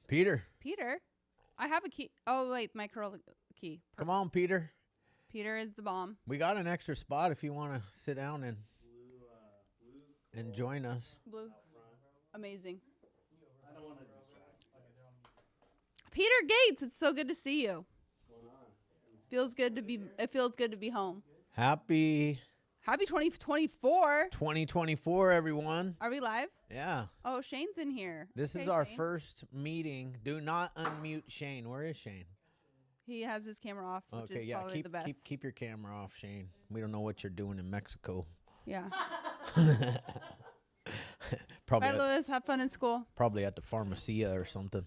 Peter. Peter? I have a key. Oh, wait, my curl key. Come on, Peter. Peter is the bomb. We got an extra spot if you want to sit down and join us. Blue. Amazing. I don't want to distract. Peter Gates, it's so good to see you. Feels good to be. It feels good to be home. Happy 2024. 2024, everyone. Are we live? Yeah. Oh, Shane's in here. This is our first meeting. Do not unmute Shane. Where is Shane? He has his camera off, which is probably the best. Keep your camera off, Shane. We don't know what you're doing in Mexico. Yeah. Probably Bye, Louis. Have fun in school. Probably at the pharmacia or something.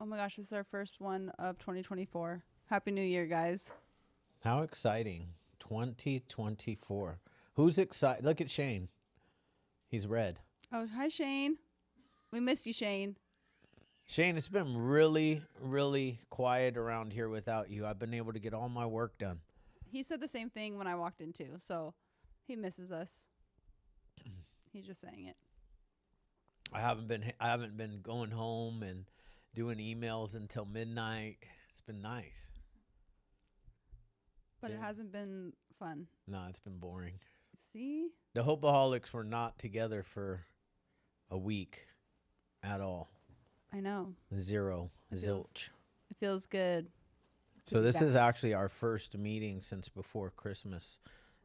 Oh my gosh, this is our first one of 2024. Happy New Year, guys. How exciting. 2024. Who's excited? Look at Shane. He's red. Oh, hi, Shane. We miss you, Shane. Shane, it's been really, really quiet around here without you. I've been able to get all my work done. He said the same thing when I walked in, too, so he misses us. He's just saying it. I haven't been going home and doing emails until midnight. It's been nice. But it hasn't been fun. No, it's been boring. See? The Hopeaholics were not together for a week at all. I know. Zero. Zilch. It feels good. So this is actually our first meeting since before Christmas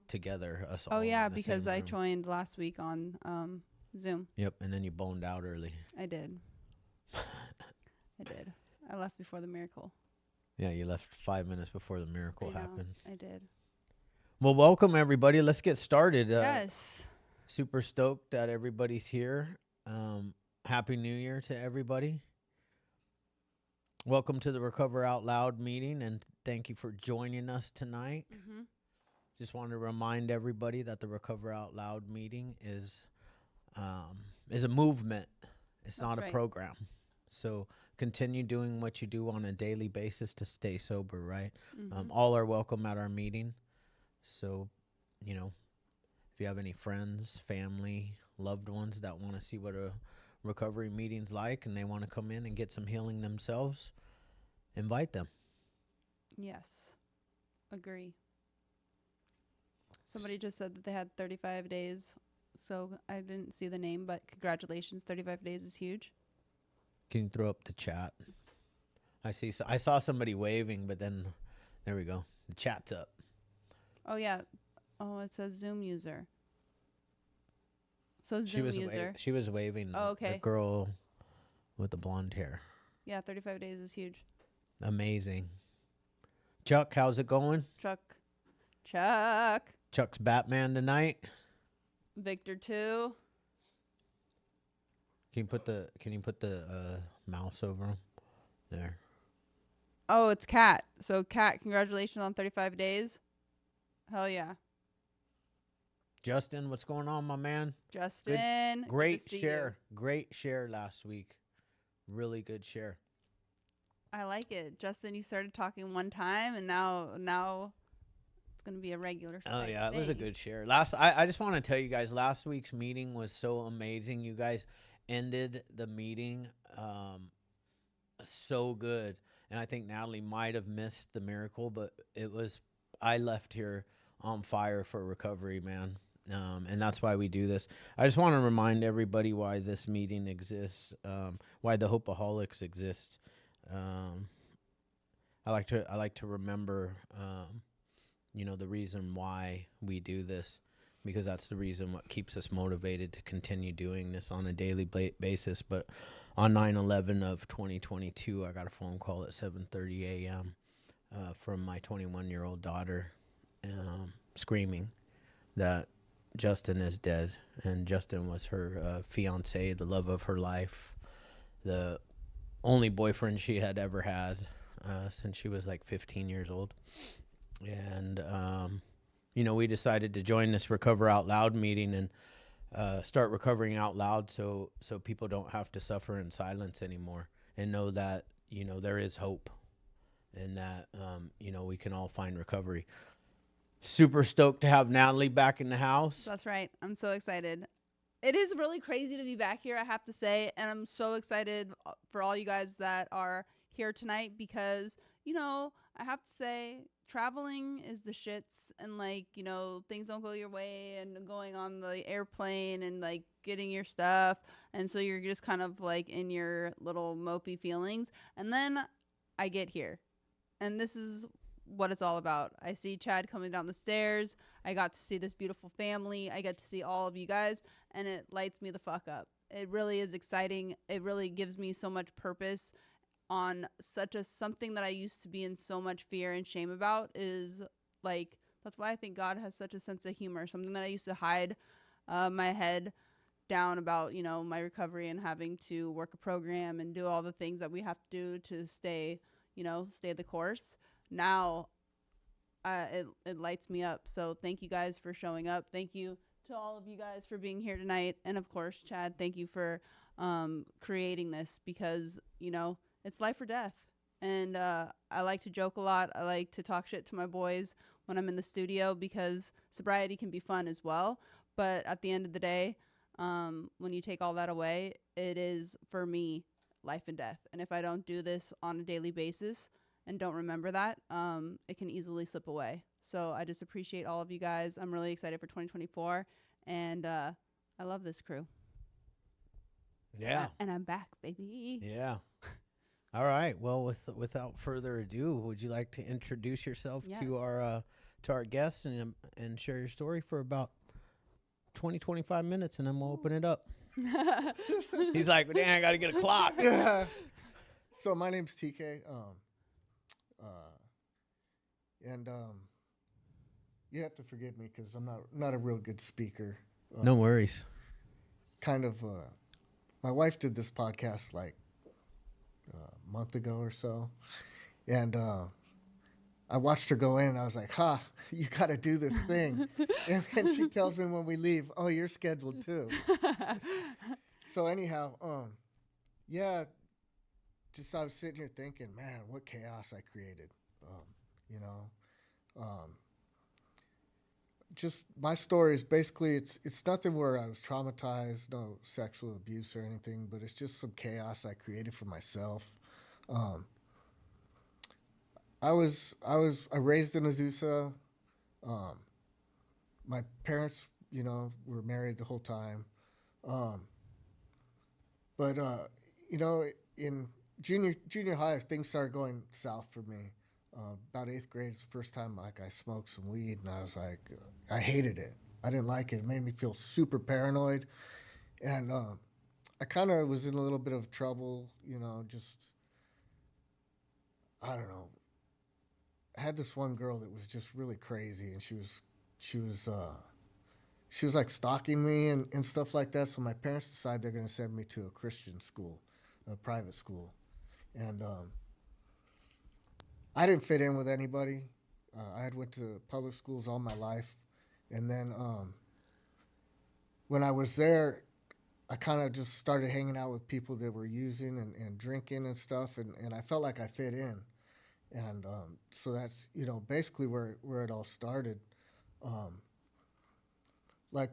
together. Us all. Oh, yeah, in the because same I room. joined last week on Zoom. Yep, and then you boned out early. I did. I did. I left before the miracle. Yeah, you left 5 minutes before the miracle happened. I did. Well, welcome, everybody. Let's get started. Yes. Super stoked that everybody's here. Happy New Year to everybody. Welcome to the Recover Out Loud meeting, and thank you for joining us tonight. Mm-hmm. Just wanted to remind everybody that the Recover Out Loud meeting is a movement. It's not a program. So continue doing what you do on a daily basis to stay sober, right? Mm-hmm. All are welcome at our meeting. So, if you have any friends, family, loved ones that want to see what a recovery meeting's like and they want to come in and get some healing themselves, invite them. Yes. Agree. Somebody just said that they had 35 days. So I didn't see the name, but congratulations. 35 days is huge. Can you throw up the chat? I saw somebody waving, but then there we go. The chat's up. Oh, yeah. Oh, it says Zoom user. So Zoom user. She was waving. Oh, okay. The girl with the blonde hair. Yeah, 35 days is huge. Amazing. Chuck, how's it going? Chuck. Chuck's Batman tonight. Victor 2. Can you put the mouse over him? There. Oh, it's Kat. So Kat, congratulations on 35 days. Hell yeah. Justin, what's going on, my man? Justin. Great share. Great share last week. Really good share. I like it. Justin, you started talking one time and now it's going to be a regular Oh yeah, it thing. was a good share. I just want to tell you guys, last week's meeting was so amazing. You guys ended the meeting so good. And I think Natalie might have missed the miracle, but I left here on fire for recovery, man. And that's why we do this. I just want to remind everybody why this meeting exists, why the Hopeaholics exists. I like to remember, the reason why we do this, because that's the reason what keeps us motivated to continue doing this on a daily basis. But on 9/11 of 2022, I got a phone call at 7:30 a.m. From my 21-year-old daughter, screaming that Justin is dead. And Justin was her fiance, the love of her life, the only boyfriend she had ever had since she was like 15 years old. And, we decided to join this Recover Out Loud meeting and start recovering out loud so people don't have to suffer in silence anymore, and know that, there is hope, and that, we can all find recovery. Super stoked to have Natalie back in the house. That's right. I'm so excited. it is really crazy to be back here, I have to say. And I'm so excited for all you guys that are here tonight because, I have to say, traveling is the shits. And, like, things don't go your way and going on the airplane and, like, getting your stuff. And so you're just kind of, like, in your little mopey feelings. And then I get here. And this is what it's all about. I see Chad coming down the stairs. I got to see this beautiful family. I get to see all of you guys, and it lights me the fuck up. It really is exciting. It really gives me so much purpose on something that I used to be in so much fear and shame about is like, that's why I think God has such a sense of humor. Something that I used to hide my head down about, my recovery and having to work a program and do all the things that we have to do to stay the course. Now it lights me up. So thank you guys for showing up. Thank you to all of you guys for being here tonight. And of course, Chad, thank you for creating this because, it's life or death. And I like to joke a lot. I like to talk shit to my boys when I'm in the studio because sobriety can be fun as well. But at the end of the day, when you take all that away, it is, for me, life and death. And if I don't do this on a daily basis and don't remember that, it can easily slip away. So I just appreciate all of you guys. I'm really excited for 2024, and I love this crew. Yeah. And I'm back, baby. Yeah. All right. Well, without further ado, would you like to introduce yourself to our guests and share your story for about 25 minutes, and then we'll open it up. He's like, dang, I got to get a clock. Yeah. So my name's TK. You have to forgive me because I'm not a real good speaker. No worries. My wife did this podcast like a month ago or so, and I watched her go in, and I was like, you got to do this thing. And then she tells me when we leave, oh, you're scheduled too. So anyhow, just I was sitting here thinking, man, what chaos I created. Just my story is basically, it's nothing where I was traumatized, no sexual abuse or anything, but it's just some chaos I created for myself. I raised in Azusa. My parents, were married the whole time. But in junior high, things started going south for me. About 8th grade is the first time I smoked some weed, and I was like, I hated it. I didn't like it. It made me feel super paranoid, and I kind of was in a little bit of trouble. I don't know. I had this one girl that was just really crazy, and she was like stalking me and stuff like that. So my parents decided they're going to send me to a Christian school, a private school, and I didn't fit in with anybody. I had went to public schools all my life, and then when I was there, I kind of just started hanging out with people that were using and drinking and stuff, and I felt like I fit in, and so that's basically where it all started. Like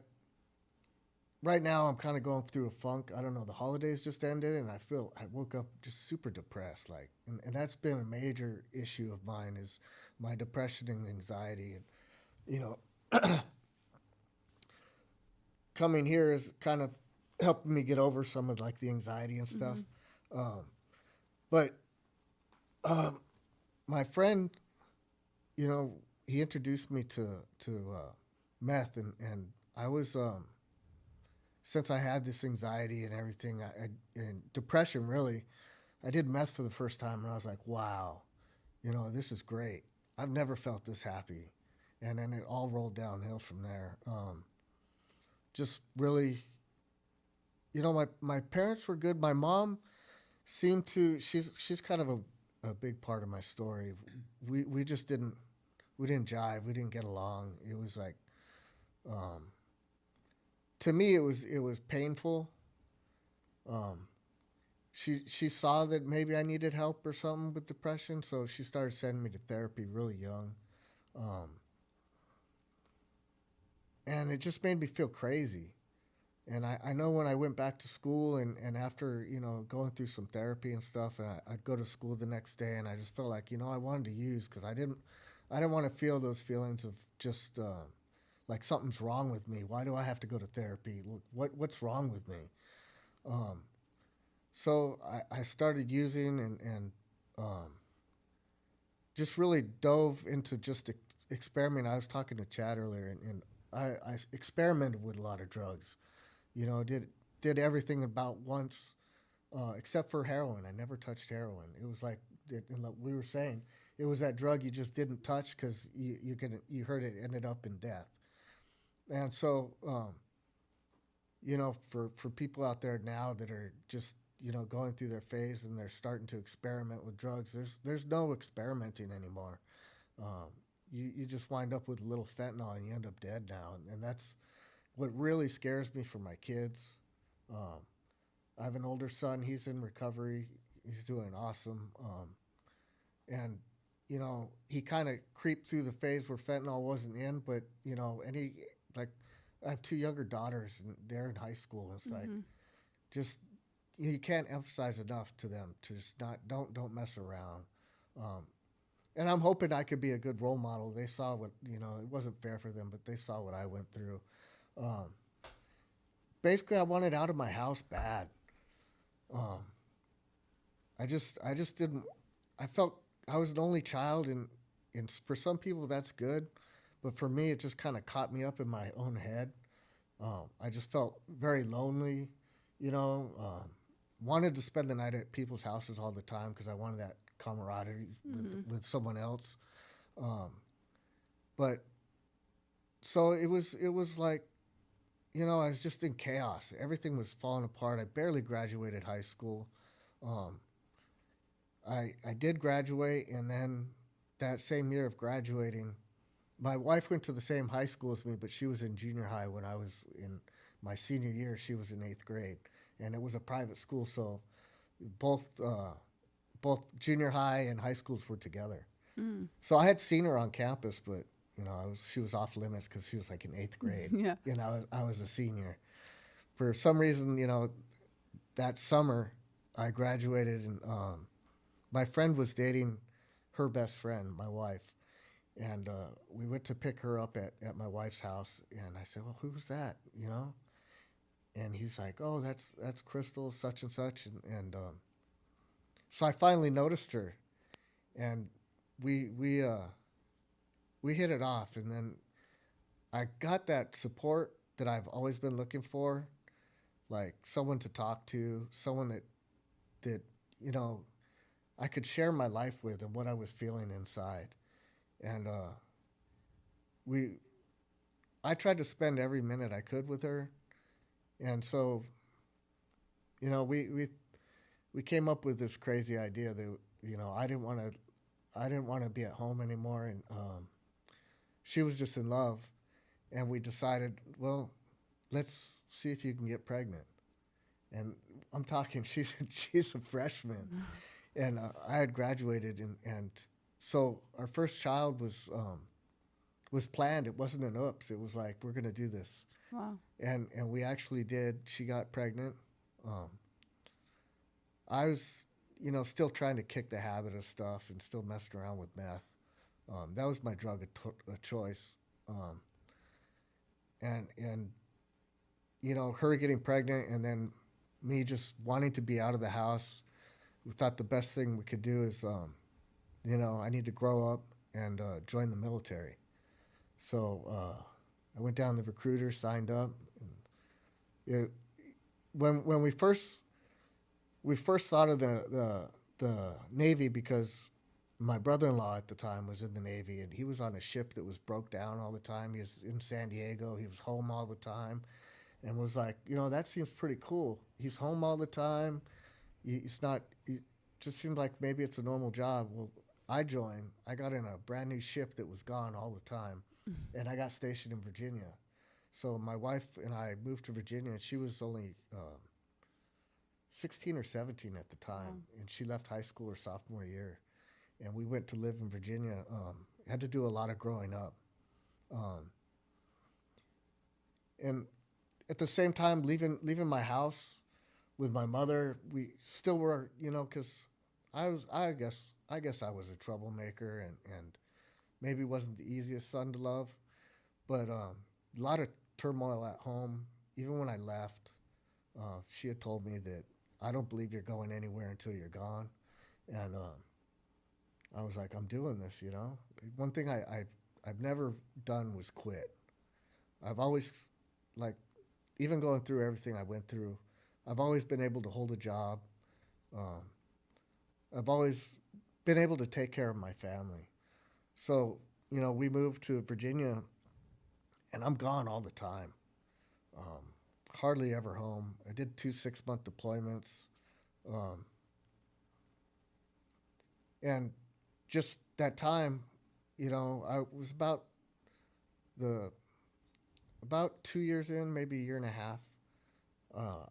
right now, I'm kind of going through a funk. I don't know. The holidays just ended, and I woke up just super depressed. Like, and that's been a major issue of mine is my depression and anxiety. And, coming here is kind of helping me get over some of like the anxiety and stuff. But my friend, he introduced me to meth, and I was, since I had this anxiety and everything, and depression really, I did meth for the first time, and I was like, wow, this is great. I've never felt this happy. And then it all rolled downhill from there. Just really, my parents were good. My mom seemed to, she's kind of a big part of my story. We just didn't jive. We didn't get along. It was like, to me, it was painful. She saw that maybe I needed help or something with depression, so she started sending me to therapy really young. And it just made me feel crazy. And I know when I went back to school and after, going through some therapy and stuff, and I'd go to school the next day and I just felt like, I wanted to use because I didn't want to feel those feelings of just like something's wrong with me. Why do I have to go to therapy? What's wrong with me? Um, so I started using and um, just really dove into just experiment. I was talking to Chad earlier, and I experimented with a lot of drugs. Did everything about once, except for heroin. I never touched heroin. It was like we were saying, it was that drug you just didn't touch because you heard it ended up in death. And so, for people out there now that are just going through their phase and they're starting to experiment with drugs, there's no experimenting anymore. Um, you just wind up with a little fentanyl and you end up dead now, and that's what really scares me for my kids. Um, I have an older son. He's in recovery. He's doing awesome. And, he kind of creeped through the phase where fentanyl wasn't in, but, like, I have two younger daughters and they're in high school. It's like, Mm-hmm. just, you can't emphasize enough to them to just don't mess around. Um, and I'm hoping I could be a good role model. They saw what, it wasn't fair for them, but they saw what I went through. Um, Basically, I wanted out of my house bad. Um, I just didn't. I felt I was an only child, and for some people that's good, but for me, it just kind of caught me up in my own head. I just felt very lonely, you know. Wanted to spend the night at people's houses all the time because I wanted that camaraderie with someone else. Um, but so it was like, I was just in chaos. Everything was falling apart. I barely graduated high school. Um, I did graduate, and then that same year of graduating, my wife went to the same high school as me, but she was in junior high when I was in my senior year. She was in eighth grade, and it was a private school, so both both junior high and high schools were together. Mm. So I had seen her on campus, but she was off limits because she was like in eighth grade, Yeah. and I was a senior. For some reason, that summer I graduated, and my friend was dating her best friend, my wife, and we went to pick her up at my wife's house, and I said, "Well, who's that?" And he's like, "Oh, that's Crystal, such and such," and so I finally noticed her, and we we hit it off, and then I got that support that I've always been looking for, like someone to talk to, someone that you know I could share my life with and what I was feeling inside, and we I tried to spend every minute I could with her, and so we came up with this crazy idea that I didn't want to be at home anymore, and she was just in love, and we decided, well, let's see if you can get pregnant. And I'm talking, she's a freshman, and I had graduated, and so our first child was planned. It wasn't an oops. It was like, we're gonna do this, Wow. and we actually did. She got pregnant. Um, I was, still trying to kick the habit of stuff and still messing around with meth. That was my drug of choice. Um, and her getting pregnant, and then me just wanting to be out of the house. We thought the best thing we could do is, I need to grow up and join the military. So I went down the recruiter, signed up. And when we first thought of the Navy, because my brother-in-law at the time was in the Navy, and he was on a ship that was broke down all the time. He was in San Diego. He was home all the time, and was like, that seems pretty cool. He's home all the time. He's not. He just seemed like maybe it's a normal job. Well, I joined. I got in a brand new ship that was gone all the time, and I got stationed in Virginia. So my wife and I moved to Virginia, and she was only 16 or 17 at the time, and she left high school her sophomore year, and we went to live in Virginia. Had to do a lot of growing up, and at the same time, leaving my house with my mother, we still were, because I guess I was a troublemaker and maybe wasn't the easiest son to love, but a lot of turmoil at home. Even when I left, she had told me that I don't believe you're going anywhere until you're gone, and I was like, I'm doing this. One thing I've never done was quit. I've always, like, even going through everything I went through, I've always been able to hold a job. Um, I've always been able to take care of my family. So, we moved to Virginia, and I'm gone all the time. Um, Hardly ever home. I did 2 6-month deployments. Um, and just that time, I was the about 2 years in, maybe a year and a half.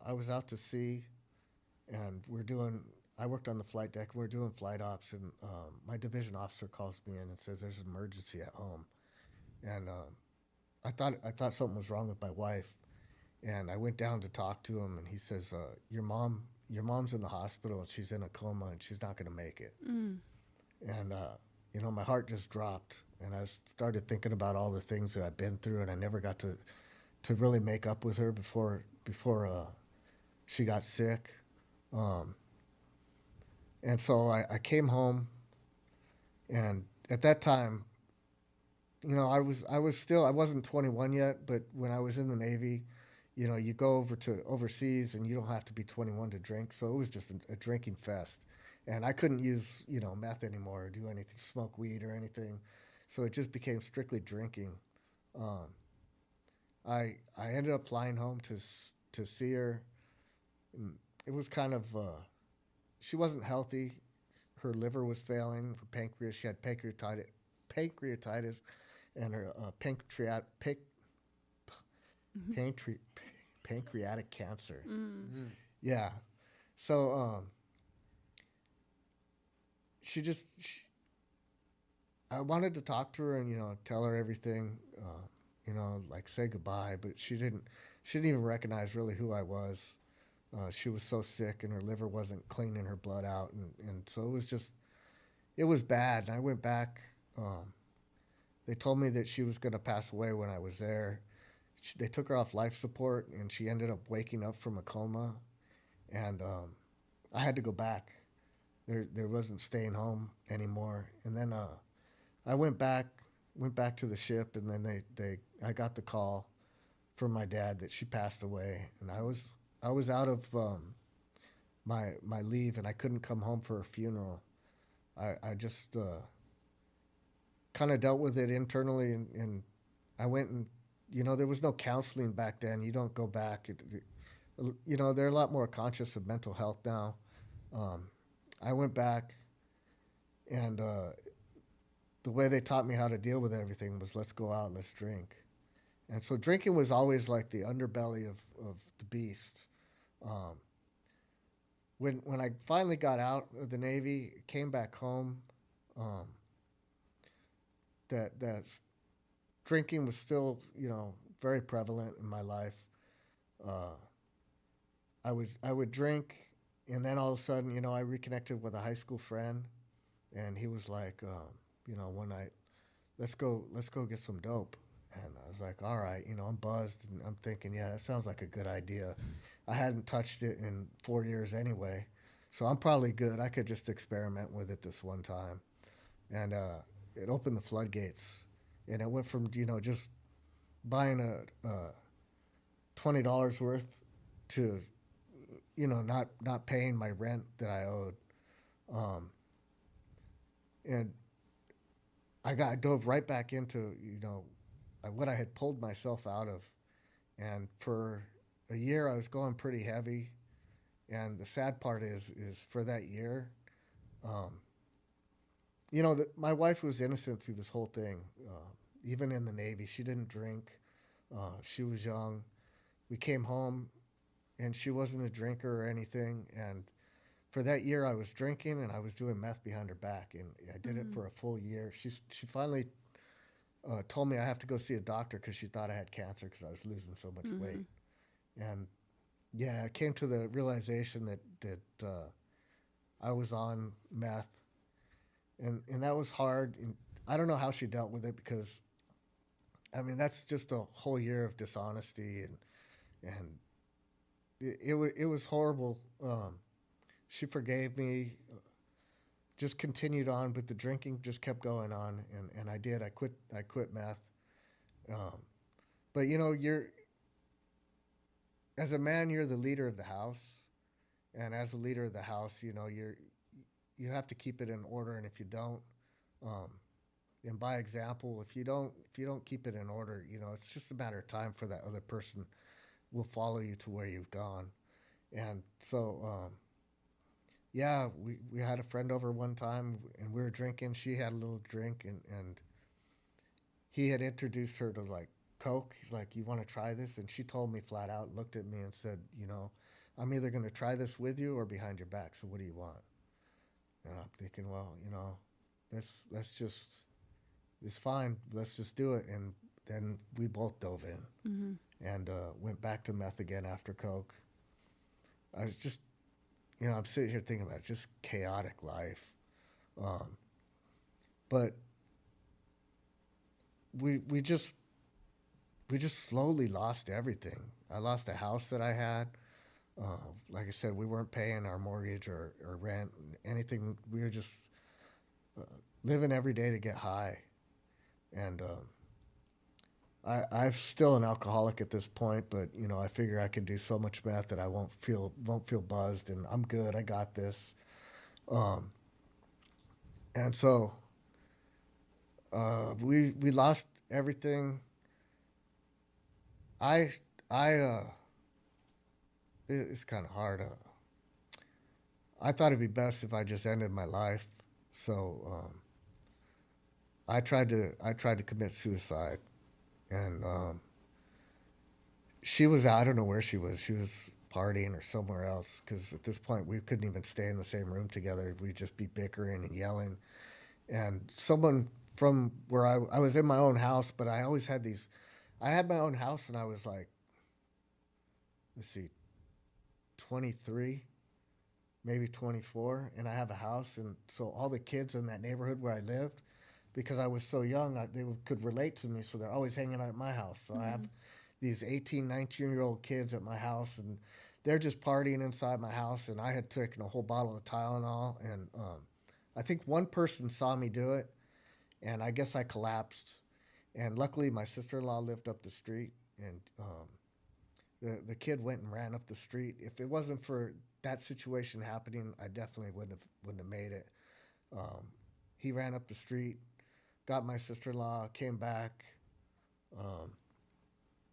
I was out to sea, and I worked on the flight deck. We were doing flight ops, and my division officer calls me in and says there's an emergency at home. And I thought something was wrong with my wife, and I went down to talk to him, and he says, your mom's in the hospital, and she's in a coma, and she's not going to make it. And my heart just dropped, and I started thinking about all the things that I've been through, and I never got to really make up with her before she got sick. And so I came home, and at that time, I wasn't 21 yet, but when I was in the Navy, you go over to overseas and you don't have to be 21 to drink. So it was just a drinking fest. And I couldn't use, meth anymore or do anything, smoke weed or anything. So it just became strictly drinking. I ended up flying home to see her. And it was kind of, she wasn't healthy. Her liver was failing, her pancreas, she had pancreatitis, and her pancreatic cancer. Yeah. So I wanted to talk to her and tell her everything, like say goodbye, but she didn't even recognize really who I was. She was so sick, and her liver wasn't cleaning her blood out, and so it was bad. And I went back. They told me that she was going to pass away when I was there. They took her off life support, and she ended up waking up from a coma, and I had to go back. There wasn't staying home anymore. And then I went back to the ship, and then I got the call from my dad that she passed away, and I was out of my leave, and I couldn't come home for her funeral. I just kind of dealt with it internally, and I went and there was no counseling back then. You don't go back. They're a lot more conscious of mental health now. I went back, and the way they taught me how to deal with everything was let's go out, let's drink. And so drinking was always like the underbelly of the beast. When I finally got out of the Navy, came back home, that drinking was still, very prevalent in my life. I would drink, and then all of a sudden, I reconnected with a high school friend, and he was like, one night, let's go get some dope. And I was like, all right, I'm buzzed, and I'm thinking, yeah, that sounds like a good idea. I hadn't touched it in 4 years anyway, so I'm probably good. I could just experiment with it this one time. And it opened the floodgates, and it went from, just buying a $20 worth to, not paying my rent that I owed. And I dove right back into, what I had pulled myself out of. And for a year, I was going pretty heavy. And the sad part is for that year, my wife was innocent through this whole thing. Even in the Navy, she didn't drink. She was young. We came home, and she wasn't a drinker or anything. And for that year, I was drinking, and I was doing meth behind her back. And I did it for a full year. She finally told me I have to go see a doctor because she thought I had cancer because I was losing so much weight. And yeah, I came to the realization that I was on meth, and that was hard. And I don't know how she dealt with it because I mean that's just a whole year of dishonesty, and it was horrible. She forgave me, just continued on, but the drinking just kept going on, and I did. I quit meth. Um, but you know, you're as a man, you're the leader of the house, and as a leader of the house, you know you have to keep it in order, and if you don't, um, and by example, if you don't keep it in order, you know it's just a matter of time for that other person will follow you to where you've gone. And so, yeah, we had a friend over one time, and we were drinking. She had a little drink, and he had introduced her to like Coke. He's like, "You want to try this?" And she told me flat out, looked at me and said, "You know, I'm either going to try this with you or behind your back. So what do you want?" And I'm thinking, well, you know, let's just it's fine. Let's just do it. And then we both dove in Mm-hmm. and went back to meth again after Coke. I was just, you know, I'm sitting here thinking about it, just chaotic life. Um, but we just we just slowly lost everything. I lost a house that I had. Like I said, we weren't paying our mortgage or rent, anything. We were just uh, living every day to get high. And I'm still an alcoholic at this point, but you know, I figure I can do so much meth that I won't feel buzzed, and I'm good. I got this. Um, and so we lost everything. I I it's kind of hard. I thought it'd be best if I just ended my life. So I tried to commit suicide, and she was I don't know where she was. She was partying or somewhere else because at this point we couldn't even stay in the same room together. We'd just be bickering and yelling. And someone from where I was in my own house, but I always had these. I had my own house, and I was like, let's see, 23, maybe 24, and I have a house, and so all the kids in that neighborhood where I lived, because I was so young, could relate to me, so they're always hanging out at my house. So I have Mm-hmm. these 18, 19-year-old kids at my house, and they're just partying inside my house, and I had taken a whole bottle of Tylenol, and I think one person saw me do it, and I guess I collapsed. And luckily, my sister-in-law lived up the street, and the kid went and ran up the street. If it wasn't for that situation happening, I definitely wouldn't have made it. Um, he ran up the street, got my sister-in-law, came back. Um,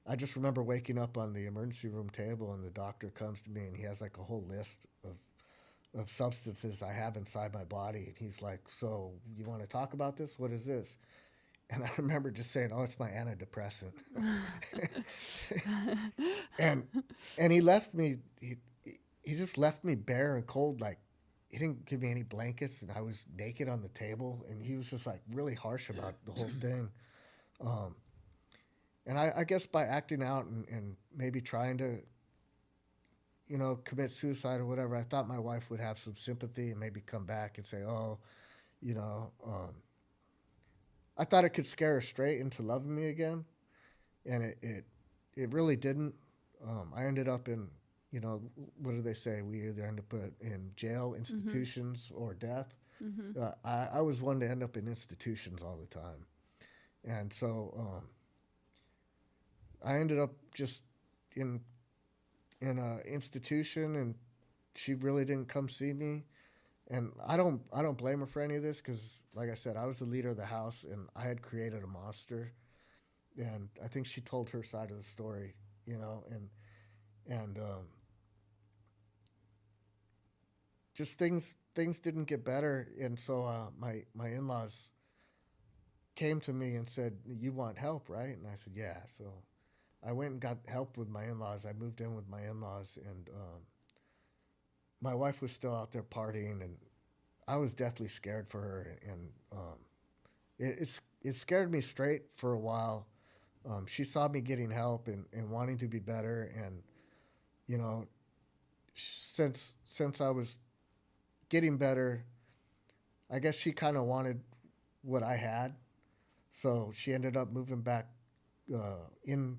I just remember waking up on the emergency room table, and the doctor comes to me, and he has like a whole list of substances I have inside my body, and he's like, "So you want to talk about this? What is this?" And I remember just saying, "Oh, it's my antidepressant." and and he left me. He just left me bare and cold. Like he didn't give me any blankets, and I was naked on the table. And he was just like really harsh about the whole thing. Um, and I guess by acting out and maybe trying to, you know, commit suicide or whatever, I thought my wife would have some sympathy and maybe come back and say, "Oh, you know." I thought it could scare her straight into loving me again, and it really didn't. I ended up in, you know, what do they say? We either end up in jail, Mm-hmm. institutions, or death. Mm-hmm. I was one to end up in institutions all the time, and so I ended up just in in a institution, and she really didn't come see me. And I don't blame her for any of this because, like I said, I was the leader of the house, and I had created a monster. And I think she told her side of the story, you know, and just things didn't get better, and so my in laws came to me and said, "You want help, right?" And I said, "Yeah." So I went and got help with my in laws. I moved in with my in laws, and my wife was still out there partying, and I was deathly scared for her, and it scared me straight for a while. She saw me getting help and wanting to be better, and you know, since I was getting better, I guess she kind of wanted what I had, so she ended up moving back in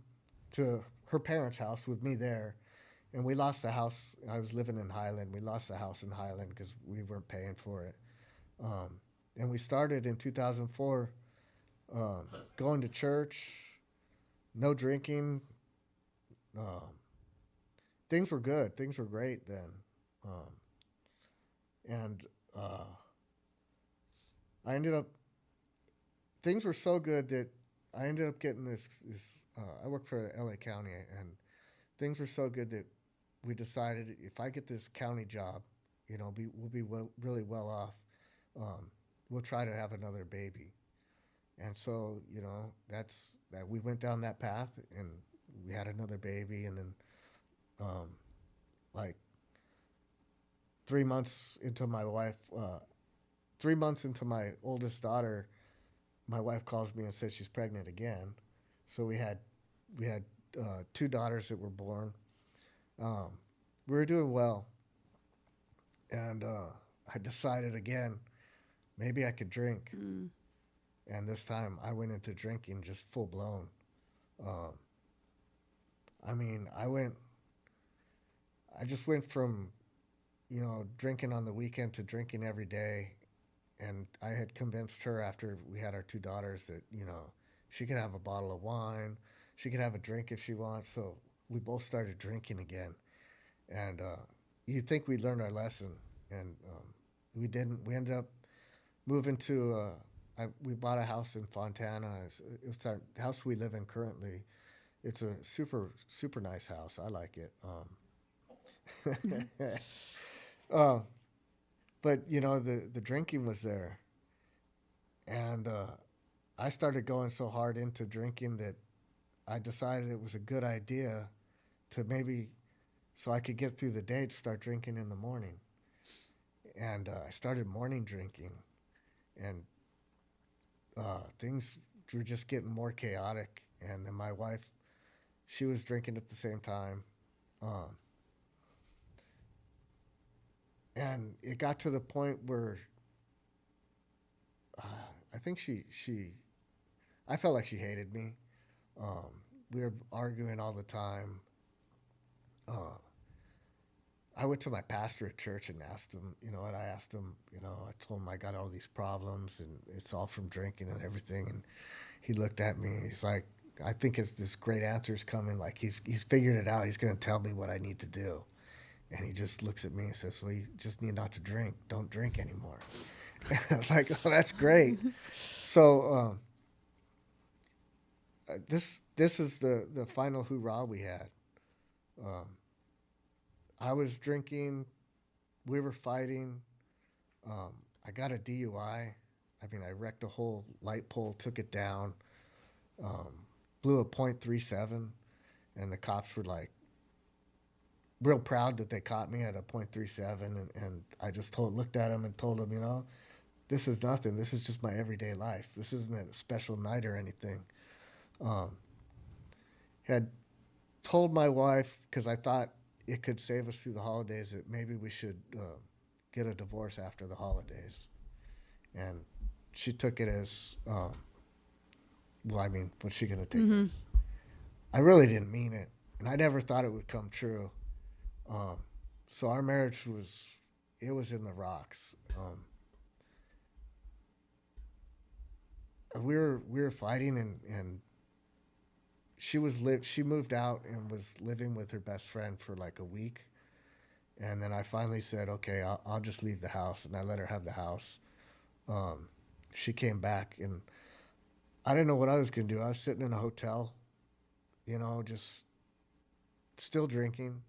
to her parents' house with me there, and we lost the house. I was living in Highland. We lost the house in Highland because we weren't paying for it. And we started in 2004, going to church, no drinking. Um, Things were good. Things were great then. Um, and I ended up, things were so good that I ended up getting this I work for LA County, and things were so good that we decided if I get this county job, we'll be really well off. We'll try to have another baby. And so, that's that we went down that path and we had another baby. And then, um, like 3 months into my wife, 3 months into my oldest daughter, my wife calls me and says she's pregnant again. So we had two daughters that were born. Um, we were doing well, and I decided again maybe I could drink. And this time I went into drinking just full blown. Um, I mean, I just went from drinking on the weekend to drinking every day. And I had convinced her after we had our two daughters that, she could have a bottle of wine. She could have a drink if she wants. So we both started drinking again. And you'd think we'd learned our lesson. And we didn't. We ended up moving to, we bought a house in Fontana. It's our house we live in currently. It's a super, super nice house. I like it. But the drinking was there, and I started going so hard into drinking that I decided it was a good idea to maybe, so I could get through the day, to start drinking in the morning. And I started morning drinking, and things were just getting more chaotic. And then my wife, she was drinking at the same time. And it got to the point where I think I felt like she hated me. We were arguing all the time. I went to my pastor at church and asked him, and I asked him, I told him I got all these problems and it's all from drinking and everything. And he looked at me. He's like, I think it's this great answer's coming. Like he's figured it out. He's going to tell me what I need to do. And he just looks at me and says, well, you just need not to drink. Don't drink anymore. And I was like, oh, that's great. So this is the final hoorah we had. I was drinking. We were fighting. I got a DUI. I mean, I wrecked a whole light pole, took it down, blew a .37, and the cops were like, real proud that they caught me at a .37, and I just looked at him and told him, this is nothing. This is just my everyday life. This isn't a special night or anything. Had told my wife, because I thought it could save us through the holidays, that maybe we should get a divorce after the holidays. And she took it as, what's she going to take it as? I really didn't mean it, and I never thought it would come true. So our marriage was in the rocks. We were fighting, and she moved out and was living with her best friend for like a week. And then I finally said, okay, I'll just leave the house, and I let her have the house. She came back, and I didn't know what I was going to do. I was sitting in a hotel, just still drinking.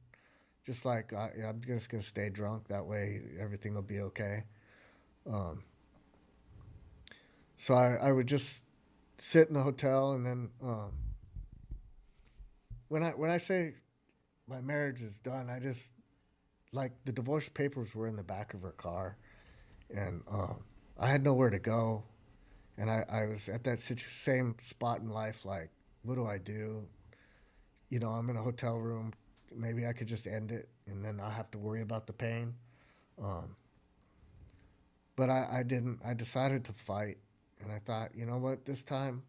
Just like, I'm just going to stay drunk. That way everything will be okay. So I would just sit in the hotel, and then when I say my marriage is done, I just, like, the divorce papers were in the back of her car, and I had nowhere to go. And I was at that same spot in life, like, what do I do? I'm in a hotel room. maybe I could just end it and then I'll have to worry about the pain. Um, but I didn't. I decided to fight, and I thought, you know what, this time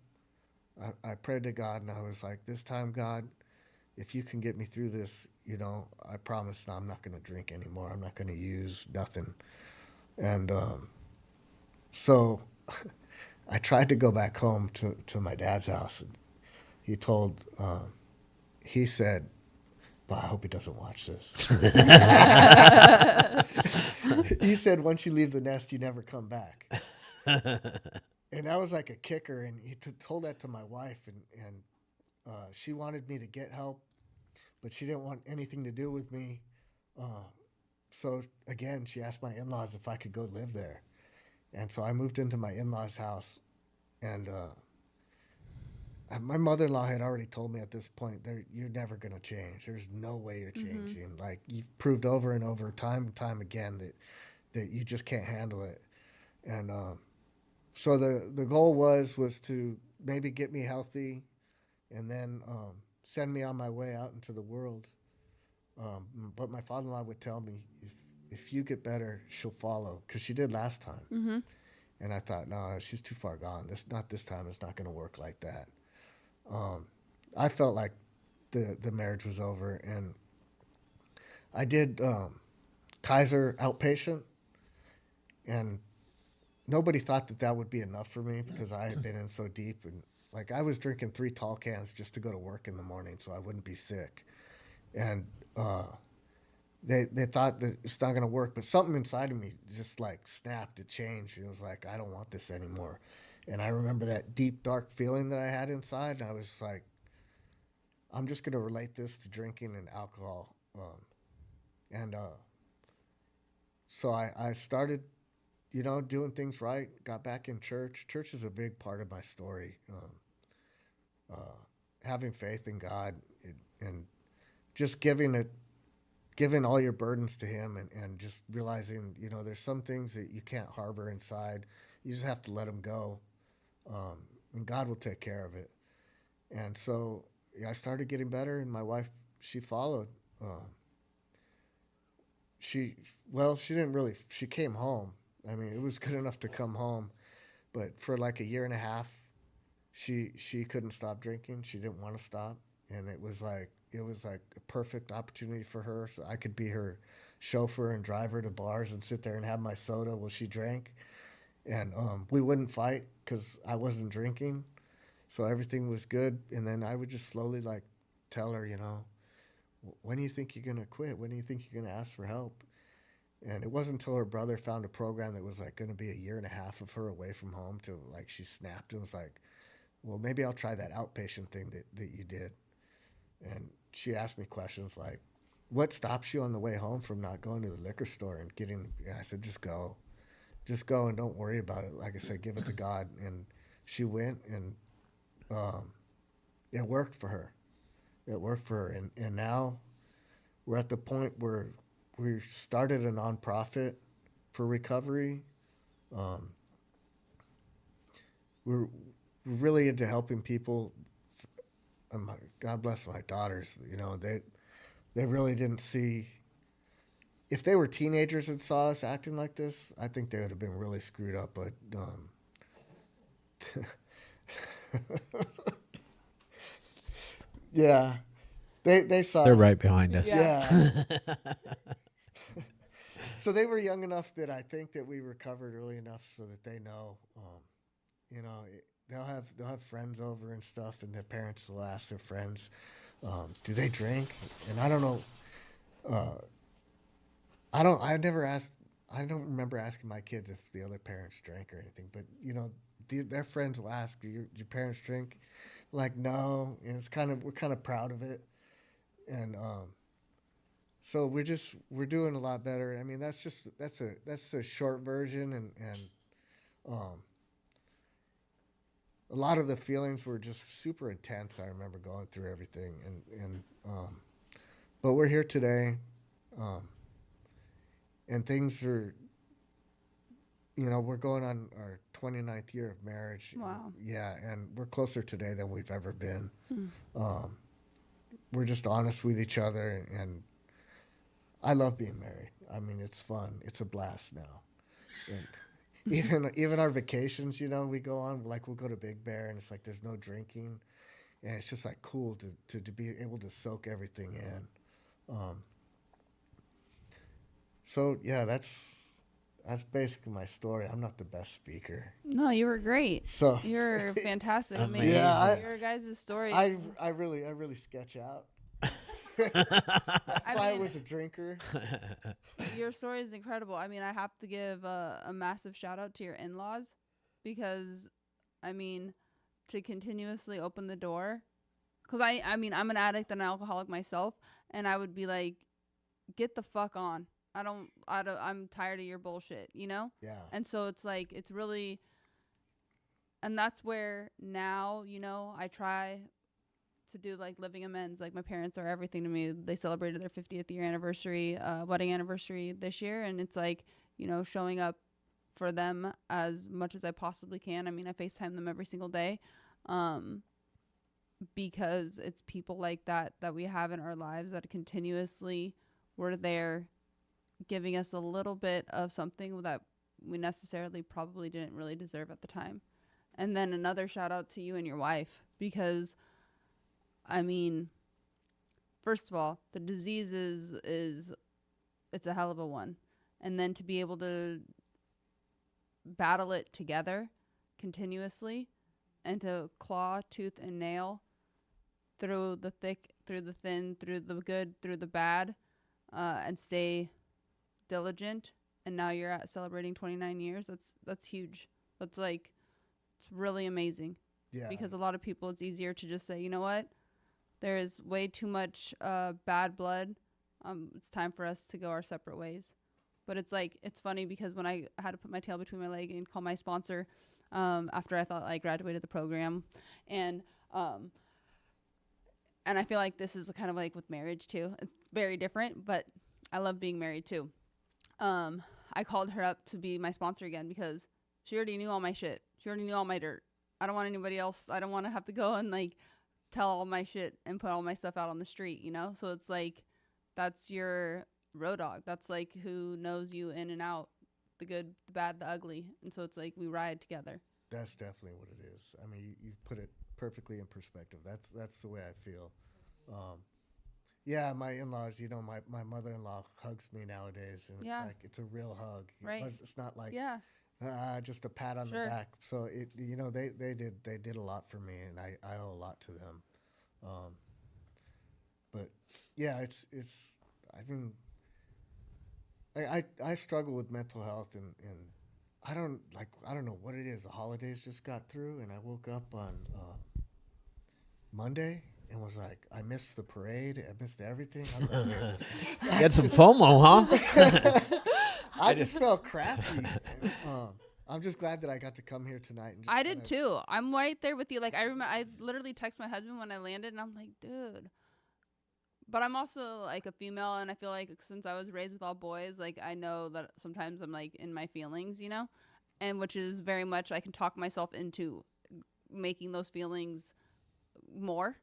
I prayed to God, and I was like, this time, God, if you can get me through this, I promise now I'm not going to drink anymore. I'm not going to use nothing. And so I tried to go back home to my dad's house. And he said, but I hope he doesn't watch this. He said, once you leave the nest, you never come back. And that was like a kicker. And he told that to my wife, and she wanted me to get help, but she didn't want anything to do with me. So again, she asked my in-laws if I could go live there. And so I moved into my in-laws' house, and my mother-in-law had already told me at this point, you're never going to change. There's no way you're changing. Mm-hmm. Like, you've proved over and over, time and time again, that you just can't handle it. And so the goal was to maybe get me healthy, and then send me on my way out into the world. But my father-in-law would tell me, if you get better, she'll follow, because she did last time. Mm-hmm. And I thought, no, she's too far gone. Not this time. It's not going to work like that. I felt like the marriage was over, and I did Kaiser outpatient, and nobody thought that would be enough for me, because I had been in so deep, and like I was drinking 3 tall cans just to go to work in the morning so I wouldn't be sick. And they thought that it's not going to work, but something inside of me just like snapped. It changed. It was like, I don't want this anymore. And I remember that deep, dark feeling that I had inside. And I was like, I'm just going to relate this to drinking and alcohol. So I started, doing things right, got back in church. Church is a big part of my story. Having faith in God and just giving all your burdens to Him, and just realizing, there's some things that you can't harbor inside. You just have to let them go. And God will take care of it. And so I started getting better, and my wife, she followed. She came home. I mean, it was good enough to come home, but for like a year and a half, she couldn't stop drinking. She didn't want to stop. And it was like a perfect opportunity for her. So I could be her chauffeur and drive her to bars and sit there and have my soda while she drank. And we wouldn't fight because I wasn't drinking. So everything was good. And then I would just slowly like tell her, when do you think you're going to quit? When do you think you're going to ask for help? And it wasn't until her brother found a program that was like going to be a year and a half of her away from home till like she snapped and was like, well, maybe I'll try that outpatient thing that you did. And she asked me questions like, what stops you on the way home from not going to the liquor store and getting, I said, just go and don't worry about it. Like I said, give it to God. And she went, and it worked for her. And now we're at the point where we started a nonprofit for recovery. We're really into helping people. God bless my daughters. They really didn't see. If they were teenagers and saw us acting like this, I think they would have been really screwed up. But yeah, they saw. They're right behind us. Yeah. So they were young enough that I think that we recovered early enough so that they know. They'll have friends over and stuff, and their parents will ask their friends, do they drink? And I don't know. I don't remember asking my kids if the other parents drank or anything, but their friends will ask, do your parents drink? Like, no. And we're kind of proud of it. And so we're doing a lot better. I mean, that's a short version, and a lot of the feelings were just super intense. I remember going through everything, but we're here today, and things are, we're going on our 29th year of marriage. Wow. Yeah, and we're closer today than we've ever been. we're just honest with each other, and I love being married. I mean, it's fun. It's a blast now. And even our vacations, we go on, like we'll go to Big Bear, and it's like there's no drinking, and it's just like cool to be able to soak everything in. So yeah, that's basically my story. I'm not the best speaker. No, you were great. So You're fantastic. I mean, Amazing. Yeah, your guys' story. I really sketch out. That's why I mean- was a drinker. Your story is incredible. I mean, I have to give a massive shout out to your in-laws because, I mean, to continuously open the door. Because I mean, I'm an addict and an alcoholic myself, and I would be like, get the fuck on. I'm tired of your bullshit, Yeah. And so it's like, it's really, and that's where now, I try to do like living amends. Like my parents are everything to me. They celebrated their 50th year anniversary, wedding anniversary this year. And it's like, showing up for them as much as I possibly can. I mean, I FaceTime them every single day. Because it's people like that we have in our lives that continuously were there giving us a little bit of something that we necessarily probably didn't really deserve at the time. And then another shout out to you and your wife, because I mean, first of all, the disease is it's a hell of a one. And then to be able to battle it together continuously and to claw, tooth, and nail through the thick, through the thin, through the good, through the bad, and stay diligent. And now you're at celebrating 29 years. That's huge. That's like, it's really amazing. Yeah. Because a lot of people, it's easier to just say, you know what? There is way too much bad blood. It's time for us to go our separate ways. But it's like, it's funny because when I had to put my tail between my leg and call my sponsor after I thought I graduated the program, and I feel like this is kind of like with marriage too. It's very different, but I love being married too. I called her up to be my sponsor again because she already knew all my shit. She already knew all my dirt. I don't want anybody else. I don't want to have to go and like tell all my shit and put all my stuff out on the street, So it's like, that's your road dog. That's like who knows you in and out, the good, the bad, the ugly. And so it's like we ride together. That's definitely what it is. I mean, you put it perfectly in perspective. That's the way I feel. Yeah, my in-laws, my mother-in-law hugs me nowadays, and Yeah. it's like it's a real hug. Right. It's not like Yeah. just a pat on Sure. the back. So they did a lot for me, and I owe a lot to them. But yeah, it's I mean, I struggle with mental health, and I don't know what it is. The holidays just got through, and I woke up on Monday and was like, I missed the parade. I missed everything. Get some FOMO, huh? I just felt crappy. I'm just glad that I got to come here tonight. And just I did too. I'm right there with you. Like I literally text my husband when I landed, and I'm like, dude. But I'm also like a female, and I feel like since I was raised with all boys, like I know that sometimes I'm like in my feelings, and which is very much I can talk myself into making those feelings more,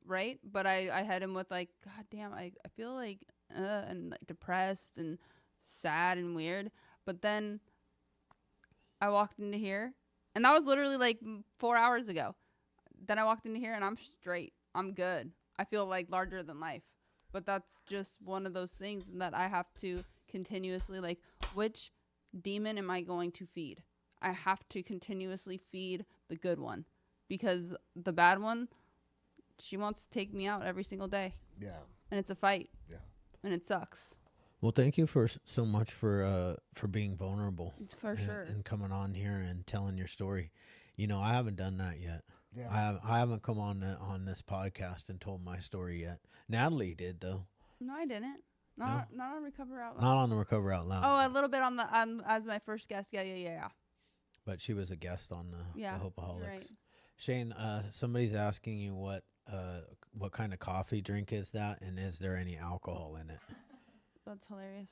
right? But I had him with like, God damn, I feel like and like depressed and sad and weird. But then I walked into here, and that was literally like 4 hours ago. Then I walked into here, and I'm straight. I'm good. I feel like larger than life. But that's just one of those things that I have to continuously, like, which demon am I going to feed? I have to continuously feed the good one, because the bad one, she wants to take me out every single day. Yeah. And it's a fight. Yeah. And it sucks. Well, thank you so much for being vulnerable. For sure. And coming on here and telling your story. I haven't done that yet. Yeah. I haven't come on this podcast and told my story yet. Natalie did though. No, I didn't. Not on Recover Out Loud. Not on the Recover Out Loud. Oh, a little bit on as my first guest. Yeah. But she was a guest on the Hopeaholics. Right. Shane, somebody's asking you what kind of coffee drink is that, and is there any alcohol in it? That's hilarious.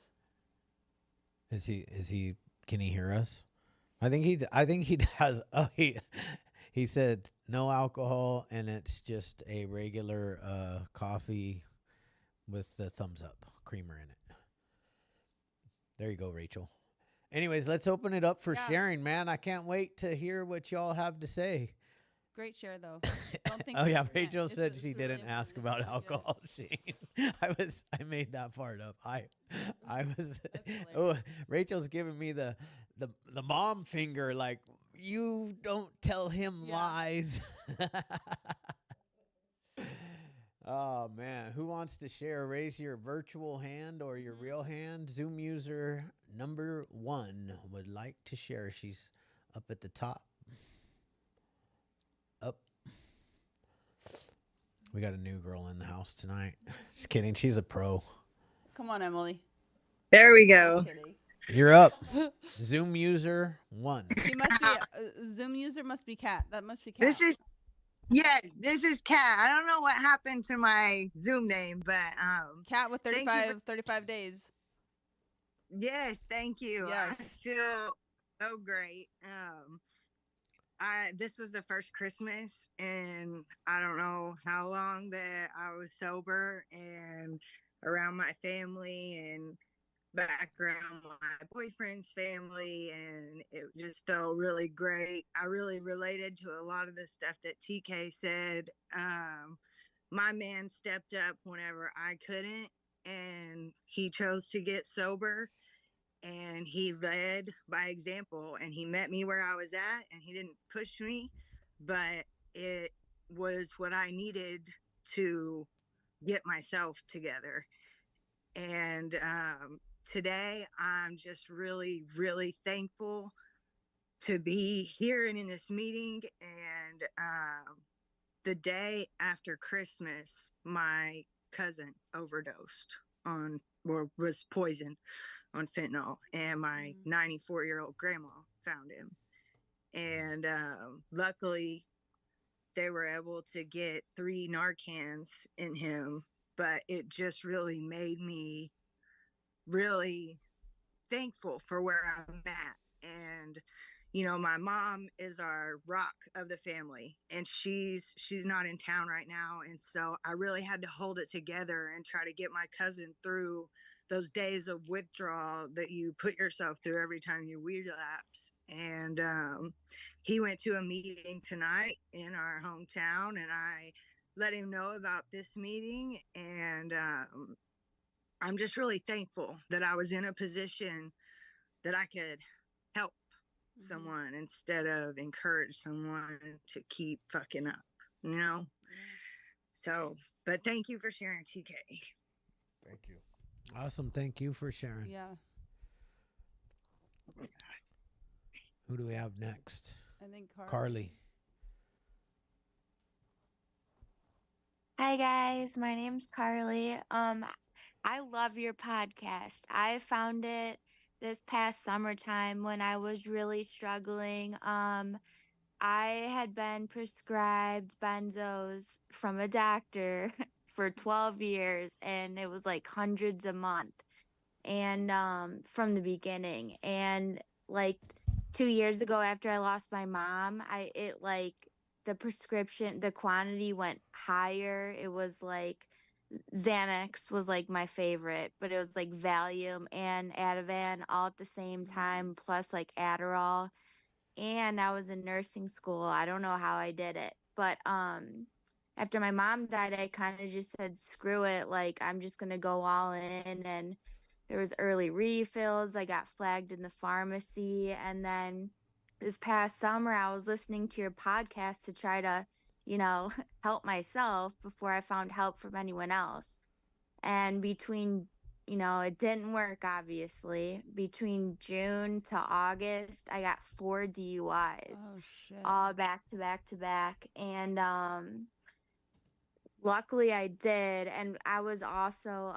Is he? Can he hear us? I think he has. Oh, He said no alcohol, and it's just a regular coffee with the thumbs up creamer in it. There you go, Rachel. Anyways, let's open it up for Yeah. sharing, man. I can't wait to hear what y'all have to say. Great share though. Don't think Oh for yeah, a second. Rachel It's- said it's she really didn't ask important. about It's really good. alcohol, Shane. I made that part up. I was That's hilarious. oh, Rachel's giving me the mom finger like you don't tell him Yeah. lies. Oh man, who wants to share? Raise your virtual hand or your real hand. Zoom user number 1 would like to share. She's up at the top. Up. We got a new girl in the house tonight. Just kidding. She's a pro. Come on, Emily. There we Just go. kidding. You're up. Zoom user 1. She must be Zoom user must be Cat. That must be Cat. This is Kat. I don't know what happened to my Zoom name, but Cat with thank you 35 days. yes, thank you. I Yes. feel so great. This was the first Christmas and I don't know how long that I was sober and around my family and back around my boyfriend's family, and it just felt really great. I really related to a lot of the stuff that TK said. My man stepped up whenever I couldn't, and he chose to get sober, and he led by example, and he met me where I was at, and he didn't push me, but it was what I needed to get myself together. And today I'm just really, really thankful to be here and in this meeting. And the day after Christmas, my cousin overdosed on or was poisoned on fentanyl, and my 94-year-old grandma found him. And luckily, they were able to get 3 Narcans in him, but it just really made me really thankful for where I'm at. And my mom is our rock of the family, and she's not in town right now, and so I really had to hold it together and try to get my cousin through those days of withdrawal that you put yourself through every time you relapse. And he went to a meeting tonight in our hometown, and I let him know about this meeting. And I'm just really thankful that I was in a position that I could help someone instead of encourage someone to keep fucking up, you know? So, but thank you for sharing, TK. Thank you. Awesome. Thank you for sharing. Yeah. Who do we have next? I think Carly. Hi guys, my name's Carly. I love your podcast. I found it this past summertime when I was really struggling. I had been prescribed benzos from a doctor for 12 years and it was like hundreds a month. And from the beginning, and like 2 years ago after I lost my mom, the prescription, the quantity went higher. It was like Xanax was like my favorite, but it was like Valium and Ativan all at the same time, plus like Adderall. And I was in nursing school. I don't know how I did it, but after my mom died, I kind of just said, screw it. Like, I'm just going to go all in. And there was early refills. I got flagged in the pharmacy. And then this past summer, I was listening to your podcast to try to, help myself before I found help from anyone else. And it didn't work, obviously. Between June to August, I got 4 DUIs, Oh shit. all back to back to back. And luckily I did. And I was also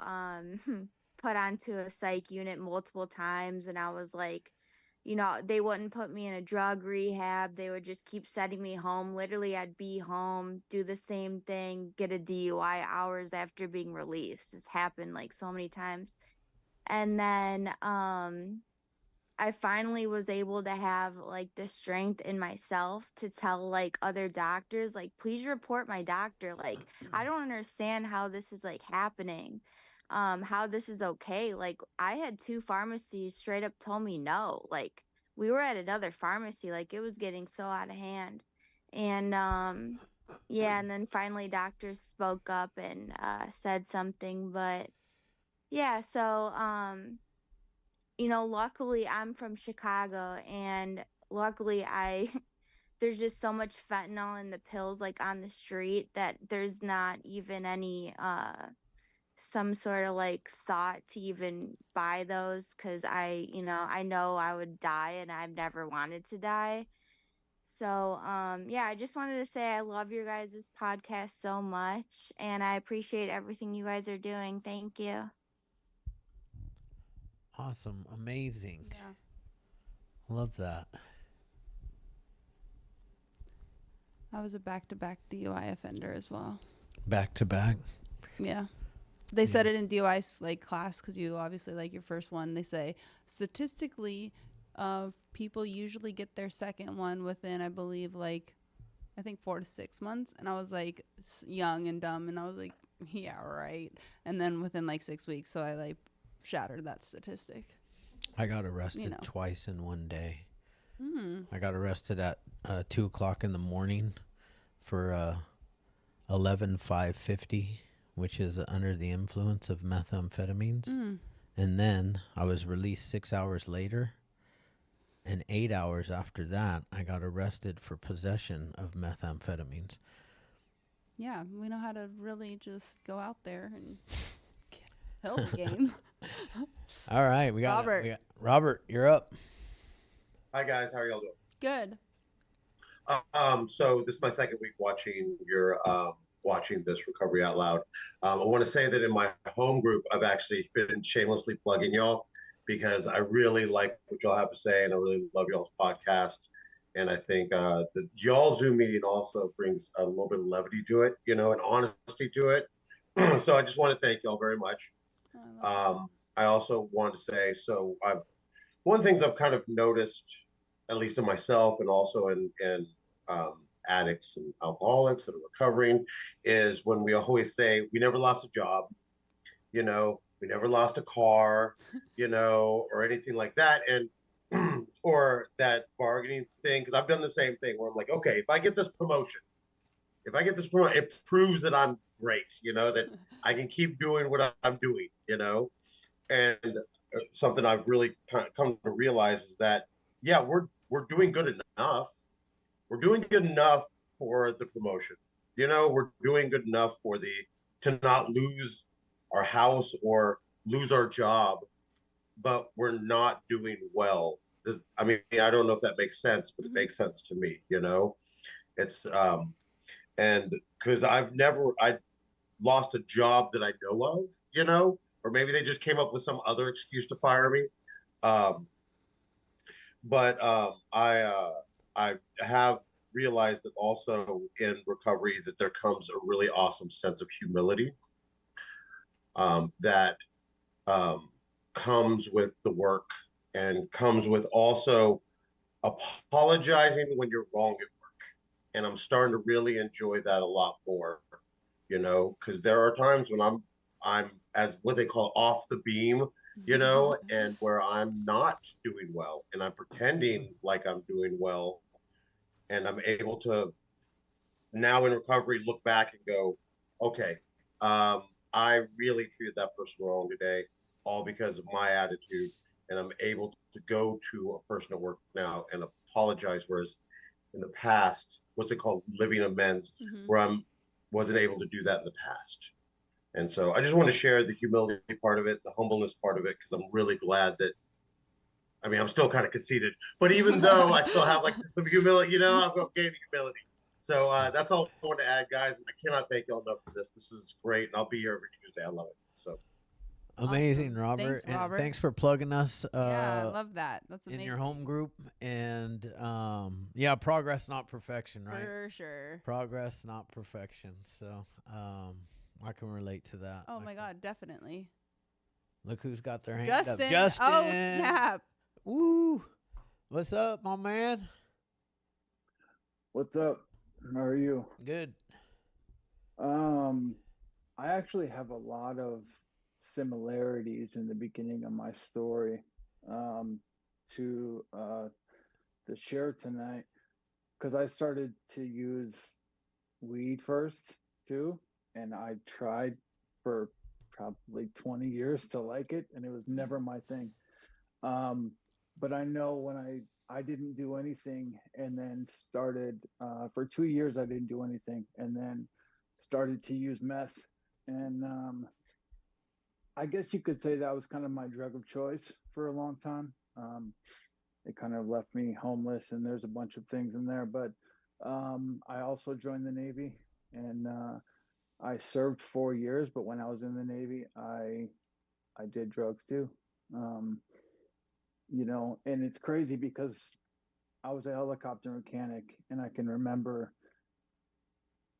put onto a psych unit multiple times. And I was like, they wouldn't put me in a drug rehab. They would just keep sending me home. Literally, I'd be home, do the same thing, get a DUI hours after being released. This happened like so many times. And then I finally was able to have like the strength in myself to tell like other doctors, like, please report my doctor. Like, I don't understand how this is like happening, how this is okay. Like, I had two pharmacies straight up told me no. Like, we were at another pharmacy, like it was getting so out of hand. And yeah, and then finally doctors spoke up and said something. But yeah, so luckily I'm from Chicago, and luckily I there's just so much fentanyl in the pills like on the street that there's not even any some sort of like thought to even buy those, cuz I know I would die and I've never wanted to die. So yeah, I just wanted to say I love your guys' podcast so much, and I appreciate everything you guys are doing. Thank you. Awesome. Amazing. Yeah. Love that. I was a back-to-back DUI offender as well. Back to back. Yeah. They said it in DUI like class, because you obviously like your first one. They say statistically, people usually get their second one within, I believe, like I think 4 to 6 months. And I was like young and dumb, and I was like, yeah, right. And then within like 6 weeks, so I like shattered that statistic. I got arrested twice in one day. Mm. I got arrested at 2 o'clock in the morning for 11/5/50, which is under the influence of methamphetamines. Mm. And then I was released 6 hours later. And 8 hours after that, I got arrested for possession of methamphetamines. Yeah, we know how to really just go out there and kill the game. All right, we got Robert. Robert, you're up. Hi guys, how are y'all doing? Good. So this is my second week watching watching this Recovery Out Loud. I want to say that in my home group, I've actually been shamelessly plugging y'all because I really like what y'all have to say, and I really love y'all's podcast. And I think the y'all Zoom meeting also brings a little bit of levity to it, and honesty to it. So I just want to thank y'all very much. I also wanted to say, one of the things I've kind of noticed, at least in myself and also in addicts and alcoholics that are recovering, is when we always say we never lost a job, we never lost a car, or anything like that. And or that bargaining thing, because I've done the same thing where I'm like, okay, if I get this promotion, it proves that I'm great, that I can keep doing what I'm doing, and something I've really come to realize is that, yeah, we're doing good enough. We're doing good enough for the promotion. We're doing good enough to not lose our house or lose our job, but we're not doing well. I don't know if that makes sense, but it makes sense to me. It's and because I lost a job that I know of, or maybe they just came up with some other excuse to fire me. But I have realized that also in recovery that there comes a really awesome sense of humility that comes with the work, and comes with also apologizing when you're wrong at work. And I'm starting to really enjoy that a lot more, because there are times when I'm as what they call off the beam, and where I'm not doing well, and I'm pretending like I'm doing well, and I'm able to now in recovery look back and go, okay, I really treated that person wrong today, all because of my attitude, and I'm able to go to a person at work now and apologize, whereas in the past, what's it called, living amends, where I wasn't able to do that in the past. And so I just want to share the humility part of it, the humbleness part of it, because I'm really glad that, I'm still kind of conceited, but even though I still have like some humility, I'm gaining humility. So that's all I want to add, guys. I cannot thank y'all enough for this. This is great, and I'll be here every Tuesday. I love it. So amazing, Awesome. Robert. Thanks, Robert. And thanks for plugging us Yeah, I love that. That's amazing. in your home group. And yeah, progress, not perfection, right? For sure. Progress, not perfection. So I can relate to that. Oh my God, definitely. Look who's got their hand Justin. up. Justin. Oh snap. Woo! What's up, my man? What's up? How are you? Good. I actually have a lot of similarities in the beginning of my story to the share tonight because I started to use weed first too, and I tried for probably 20 years to like it, and it was never my thing. Um, but I know when I didn't do anything and then started for 2 years I didn't do anything and then started to use meth and I guess you could say that was kind of my drug of choice for a long time. It kind of left me homeless and there's a bunch of things in there, but I also joined the Navy and I served 4 years, but when I was in the Navy, I did drugs too. Um, and it's crazy because I was a helicopter mechanic and I can remember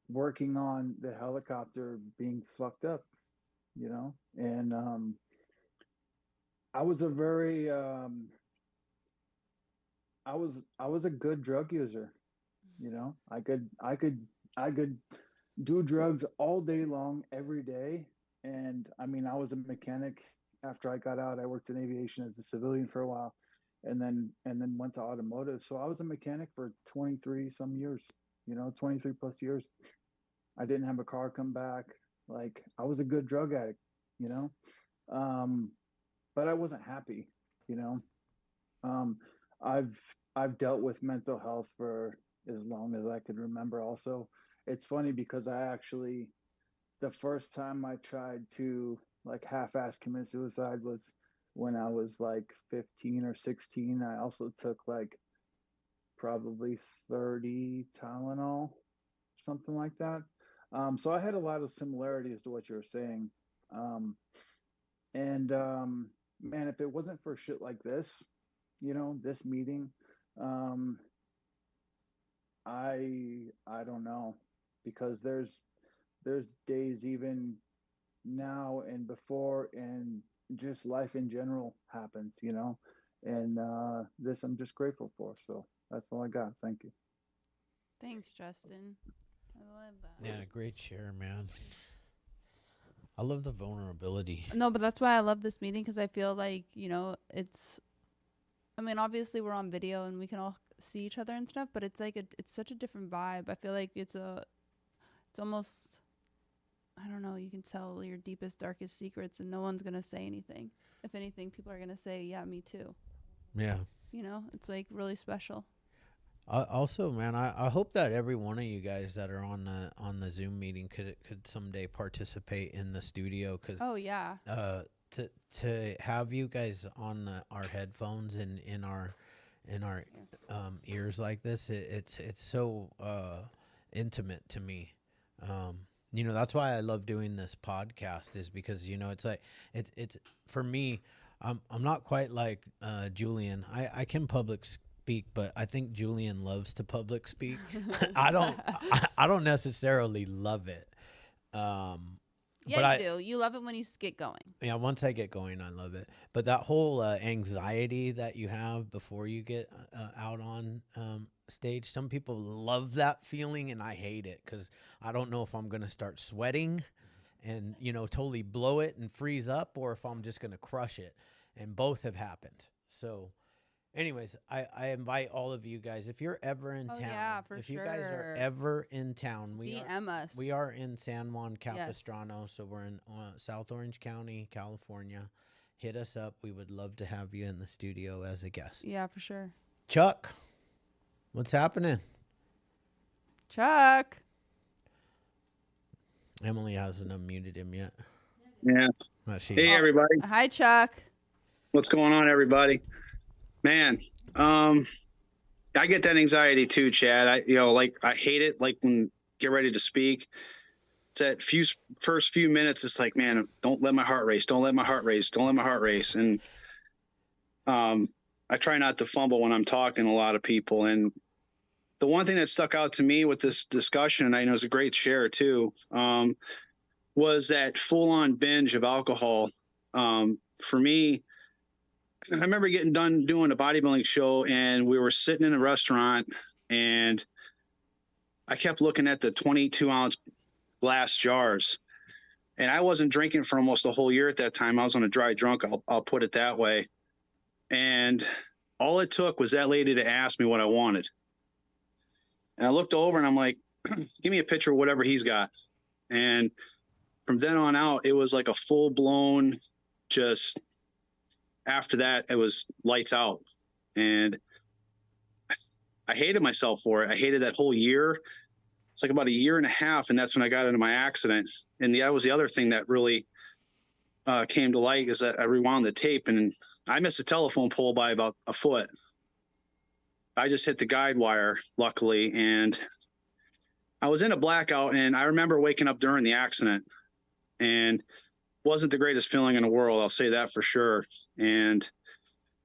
working on the helicopter being fucked up, and I was a very I was a good drug user. I could do drugs all day long every day, and I mean I was a mechanic. After I got out, I worked in aviation as a civilian for a while, and then went to automotive. So I was a mechanic for 23 some years, 23 plus years. I didn't have a car come back. Like I was a good drug addict, you know. Um, but I wasn't happy, you know. Um, I've I've dealt with mental health for as long as I could remember. Also, it's funny because I actually the first time I tried to like half-ass commit suicide was when I was like 15 or 16. I also took like probably 30 Tylenol, something like that. So I had a lot of similarities to what you were saying. Um, and Man, if it wasn't for shit like this, this meeting, um, I don't know, because there's days even now and before and just life in general happens, and this I'm just grateful for. So that's all I got. Thank you. Thanks, Justin. I love that. Yeah, great share, man. I love the vulnerability. No, but that's why I love this meeting, because I feel like, I mean, obviously we're on video and we can all see each other and stuff, but it's like it's such a different vibe. I feel like it's almost, I don't know, you can tell your deepest, darkest secrets and no one's going to say anything. If anything, people are going to say, yeah, me too. Yeah. It's like really special. Also, man, I hope that every one of you guys that are on the Zoom meeting could someday participate in the studio, because Oh, yeah. To have you guys on our headphones and in our ears like this, it's so intimate to me. That's why I love doing this podcast, is because it's like it's for me. I'm not quite like Julian. I can public speak, but I think Julian loves to public speak. I don't necessarily love it. Yeah, but you do. You love it when you get going. Yeah, once I get going, I love it. But that whole anxiety that you have before you get out on stage, some people love that feeling, and I hate it because I don't know if I'm going to start sweating and, totally blow it and freeze up, or if I'm just going to crush it. And both have happened. So anyways, I invite all of you guys, if you're ever in town, yeah, for if sure. you guys are ever in town, DM us. We are in San Juan Capistrano, Yes. so we're in South Orange County, California. Hit us up. We would love to have you in the studio as a guest. Yeah, for sure. Chuck, what's happening? Chuck. Emily hasn't unmuted him yet. Yeah. Hey, everybody. Hi, Chuck. What's going on, everybody? Man, I get that anxiety too, Chad. I hate it. Like when get ready to speak, it's that first few minutes. It's like, man, don't let my heart race. Don't let my heart race. Don't let my heart race. And I try not to fumble when I'm talking to a lot of people. And the one thing that stuck out to me with this discussion, and I know it's a great share too, was that full-on binge of alcohol. For me, I remember getting done doing a bodybuilding show, and we were sitting in a restaurant, and I kept looking at the 22-ounce glass jars, and I wasn't drinking for almost a whole year at that time. I was on a dry drunk. I'll put it that way. And all it took was that lady to ask me what I wanted. And I looked over and I'm like, give me a picture of whatever he's got. And from then on out, it was like a full blown, just after that, it was lights out. And I hated myself for it. I hated that whole year. It's like about a year and a half. And that's when I got into my accident. And that was the other thing that really came to light, is that I rewound the tape and I missed a telephone pole by about a foot. I just hit the guide wire, luckily. And I was in a blackout, and I remember waking up during the accident, and wasn't the greatest feeling in the world. I'll say that for sure. And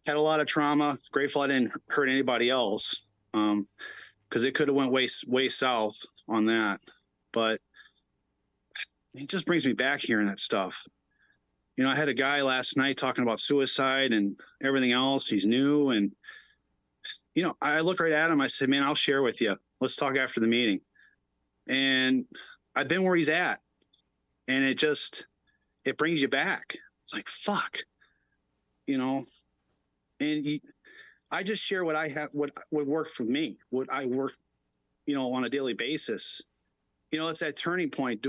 had a lot of trauma. Grateful I didn't hurt anybody else. Cause it could have went way south on that, but it just brings me back hearing that stuff. You know, I had a guy last night talking about suicide and everything else. He's new. And, you know, I looked right at him. I said, man, I'll share with you. Let's talk after the meeting. And I've been where he's at, and it brings you back. It's like, fuck, you know, and I just share what I have, what worked for me, what I work, you know, on a daily basis. You know, it's that turning point.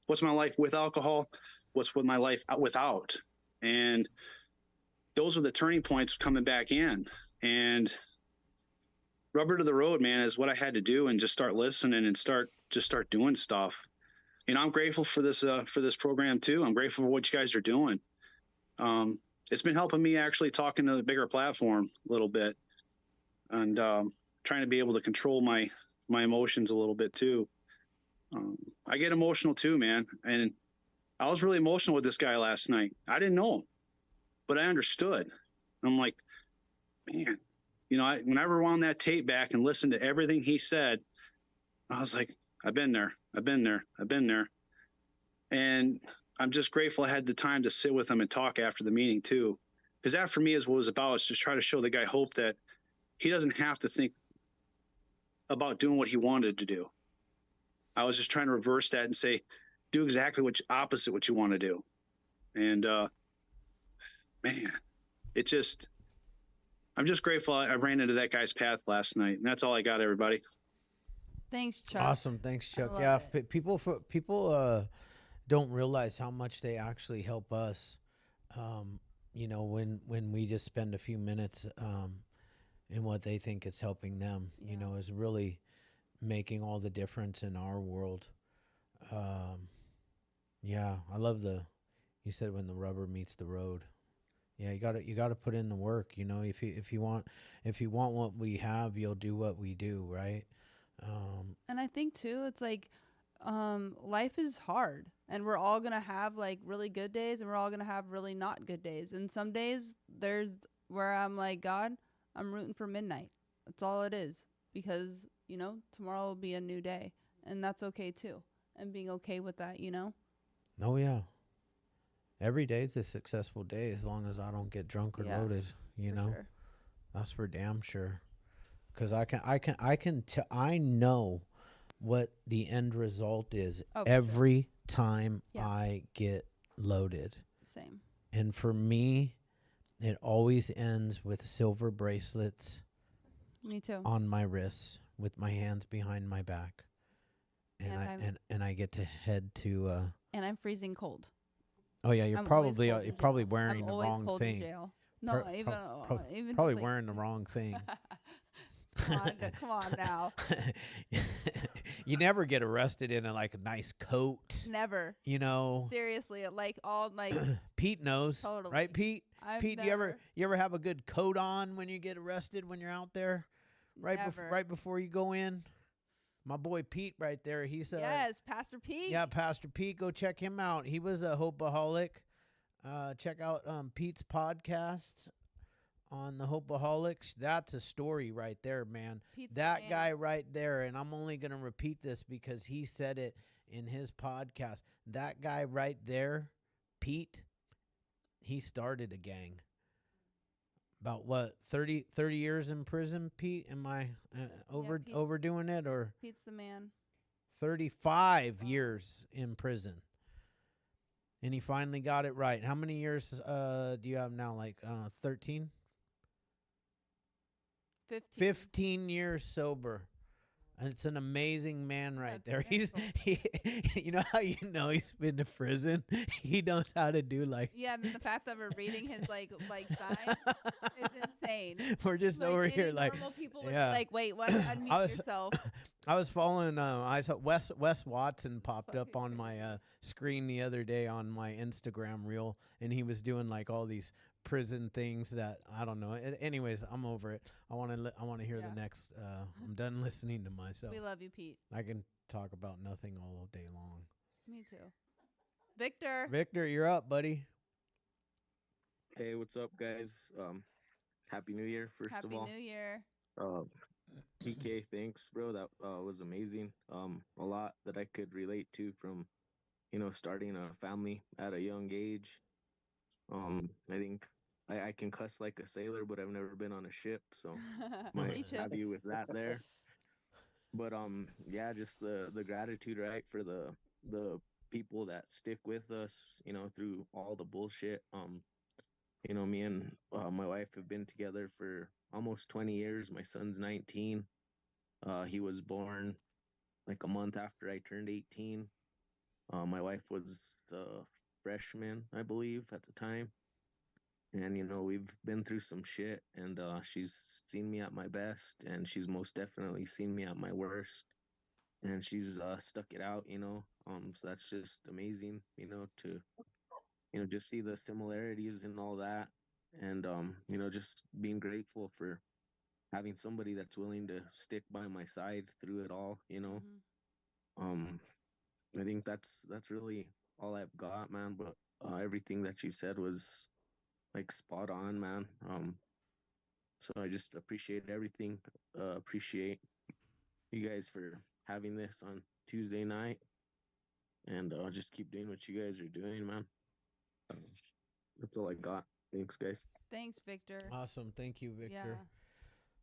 What's my life with alcohol? What's with my life without? And those were the turning points coming back in. And rubber to the road, man, is what I had to do, and just start listening and start doing stuff. You know, I'm grateful for this program too. I'm grateful for what you guys are doing. It's been helping me actually talking to the bigger platform a little bit, and trying to be able to control my emotions a little bit too. I get emotional too, man. And I was really emotional with this guy last night. I didn't know him, but I understood. I'm like, man, you know, when I rewound that tape back and listened to everything he said, I was like, I've been there. And I'm just grateful I had the time to sit with him and talk after the meeting too. Because that for me is what it was about, is just try to show the guy hope that he doesn't have to think about doing what he wanted to do. I was just trying to reverse that and say, do exactly opposite what you want to do. And man, I'm just grateful I ran into that guy's path last night. And that's all I got, everybody. Thanks, Chuck. Awesome. Thanks, Chuck. Yeah. People don't realize how much they actually help us. You know, when we just spend a few minutes in what they think is helping them, you know, is really making all the difference in our world. Yeah, I love you said when the rubber meets the road. Yeah, you gotta put in the work. You know, if you want what we have, you'll do what we do, right? And I think too, it's like, life is hard, and we're all gonna have like really good days, and we're all gonna have really not good days. And some days there's where I'm like, God, I'm rooting for midnight. That's all it is, because you know tomorrow will be a new day, and that's okay too. And being okay with that, you know. Oh yeah. Every day is a successful day as long as I don't get drunk or loaded. You know, sure. That's for damn sure. Because I know what the end result is every time I get loaded. Same. And for me, it always ends with silver bracelets. Me too. On my wrists with my hands behind my back. And I get to head to and I'm freezing cold. Oh yeah, you're probably wearing the wrong cold thing. In jail. No, even probably wearing the wrong thing. Come on now. You never get arrested in a nice coat. Never. You know. Seriously, Pete knows. Totally. Right, Pete? Pete, you ever have a good coat on when you get arrested when you're out there? Right before you go in? My boy Pete right there. He's yes, Pastor Pete. Yeah, Pastor Pete. Go check him out. He was a Hopeaholic. Check out Pete's podcast on the Hopeaholics. That's a story right there, man. Pete's that guy right there, and I'm only going to repeat this because he said it in his podcast. That guy right there, Pete, he started a gang. about what 30 years in prison, Pete? Am I Pete- overdoing it, or Pete's the man. 35 years in prison? And he finally got it right. How many years do you have now? Like 13? 15. 15 years sober. And it's an amazing man right there. You know how you know he's been to prison? He knows how to do like. Yeah, and the fact that we're reading his like sign is insane. We're just Like, over any here like, normal people would yeah. be like, wait, what? Unmute yourself. I was following. I saw Wes Watson popped up on my screen the other day on my Instagram reel, and he was doing like all these prison things that I don't know. Anyways, I'm over it. I want to hear the next. I'm done listening to myself. We love you, Pete. I can talk about nothing all day long. Me too. Victor, you're up, buddy. Hey, what's up, guys? Happy New Year, first of all. Happy New Year. PK, thanks, bro. That was amazing. A lot that I could relate to from, starting a family at a young age. I think I can cuss like a sailor, but I've never been on a ship, so might have you with that there. But yeah, just the gratitude, right, for the people that stick with us, through all the bullshit. Me and my wife have been together for almost 20 years. My son's 19. He was born like a month after I turned 18. My wife was the freshman, I believe, at the time. And, we've been through some shit, and she's seen me at my best, and she's most definitely seen me at my worst. And she's stuck it out, so that's just amazing, to, just see the similarities and all that. And, just being grateful for having somebody that's willing to stick by my side through it all, I think that's really all I've got, man. But everything that you said was like spot on, man. So I just appreciate everything. Appreciate you guys for having this on Tuesday night, and I'll just keep doing what you guys are doing, man. That's all I got. Thanks, guys. Thanks, Victor. Awesome. Thank you, Victor.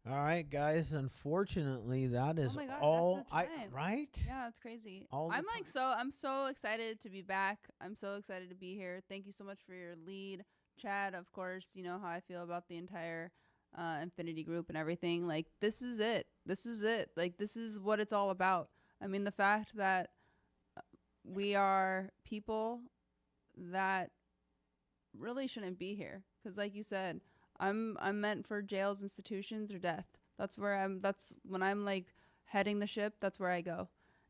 Yeah. All right, guys. Unfortunately, that is God, all that's right? Yeah, it's crazy. I'm so excited to be back. I'm so excited to be here. Thank you so much for your lead, Chad. Of course, you know how I feel about the entire Infinity group and everything. Like, this is it. Like, this is what it's all about. I mean, the fact that we are people that really shouldn't be here, because like you said, I'm meant for jails, institutions, or death. That's when I'm like heading the ship. That's where I go.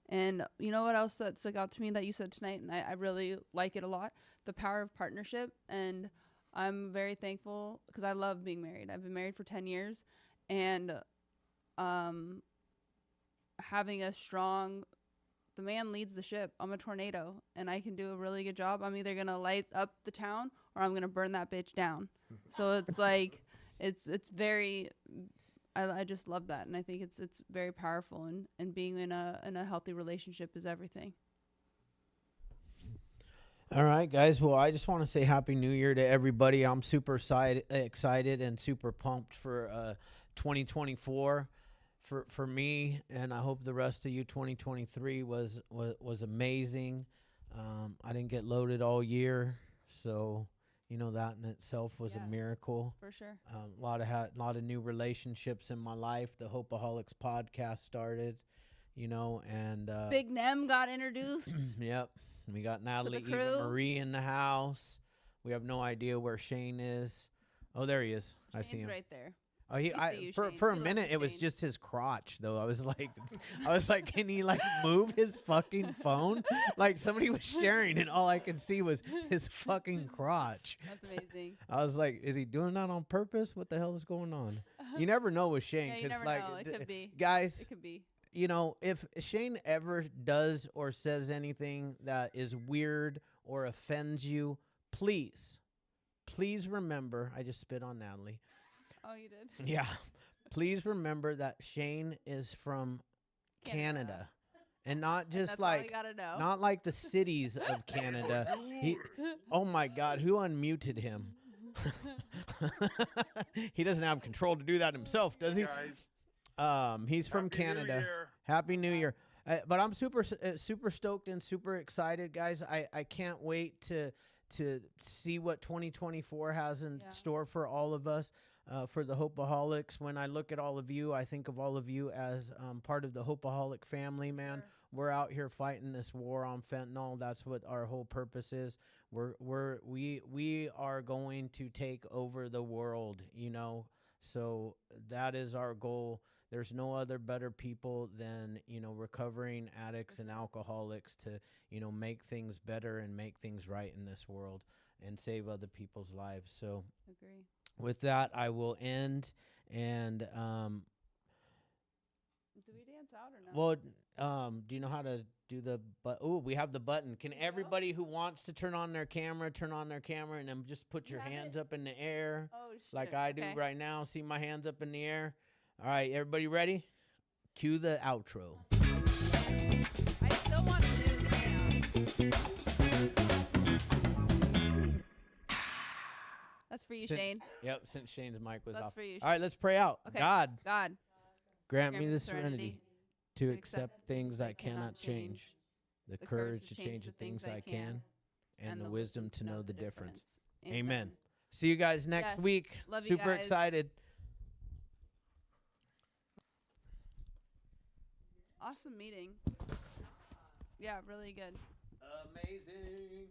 And you know what else that stuck out to me that you said tonight, and I really like it a lot, the power of partnership. And I'm very thankful because I love being married. I've been married for 10 years, and having a strong, the man leads the ship. I'm a tornado, and I can do a really good job. I'm either going to light up the town or I'm going to burn that bitch down. So it's like, it's very, I just love that. And I think it's very powerful, and being in a healthy relationship is everything. All right, guys. Well, I just want to say Happy New Year to everybody. I'm super excited and super pumped for 2024 for me, and I hope the rest of you. 2023 was amazing. I didn't get loaded all year, so that in itself was a miracle. For sure. A lot of new relationships in my life. The Hopeaholics podcast started, and Big Nem got introduced. Yep. We got Natalie, Eva Marie in the house. We have no idea where Shane is. Oh, there he is. I see him right there. Oh, for a minute it was just his crotch though. I was like, can he like move his fucking phone? Like somebody was sharing and all I could see was his fucking crotch. That's amazing. I was like, is he doing that on purpose? What the hell is going on? You never know with Shane. Yeah, you never know. It could be. Guys, it could be. If Shane ever does or says anything that is weird or offends you, please remember, I just spit on Natalie. Oh, you did? Yeah. Please remember that Shane is from Canada. And not just not like the cities of Canada. Oh my God, who unmuted him? he doesn't have control to do that himself, does he? He's from Canada. Happy New Year. But I'm super stoked and super excited, guys. I can't wait to see what 2024 has in store for all of us, for the Hopeaholics. When I look at all of you, I think of all of you as part of the Hopeaholic family, man. Sure. We're out here fighting this war on fentanyl. That's what our whole purpose is. We are going to take over the world, you know. So that is our goal. There's no other better people than, you know, recovering addicts and alcoholics to, you know, make things better and make things right in this world and save other people's lives. So agree. With that, I will end. And do we dance out or no? Well, do you know how to do the we have the button. Can everybody who wants to turn on their camera, and then just put your hands up in the air like I do right now. See my hands up in the air? All right, everybody ready? Cue the outro. I still want to do it. That's for you, Shane. Yep, since Shane's mic was off. That's for you, Shane. All right, let's pray out. Okay. God, grant me the serenity to accept things I cannot change, the courage to change the things I can, and the wisdom to know the difference. Amen. See you guys next week. Love you Super guys. excited. Awesome meeting. Yeah, really good. Amazing.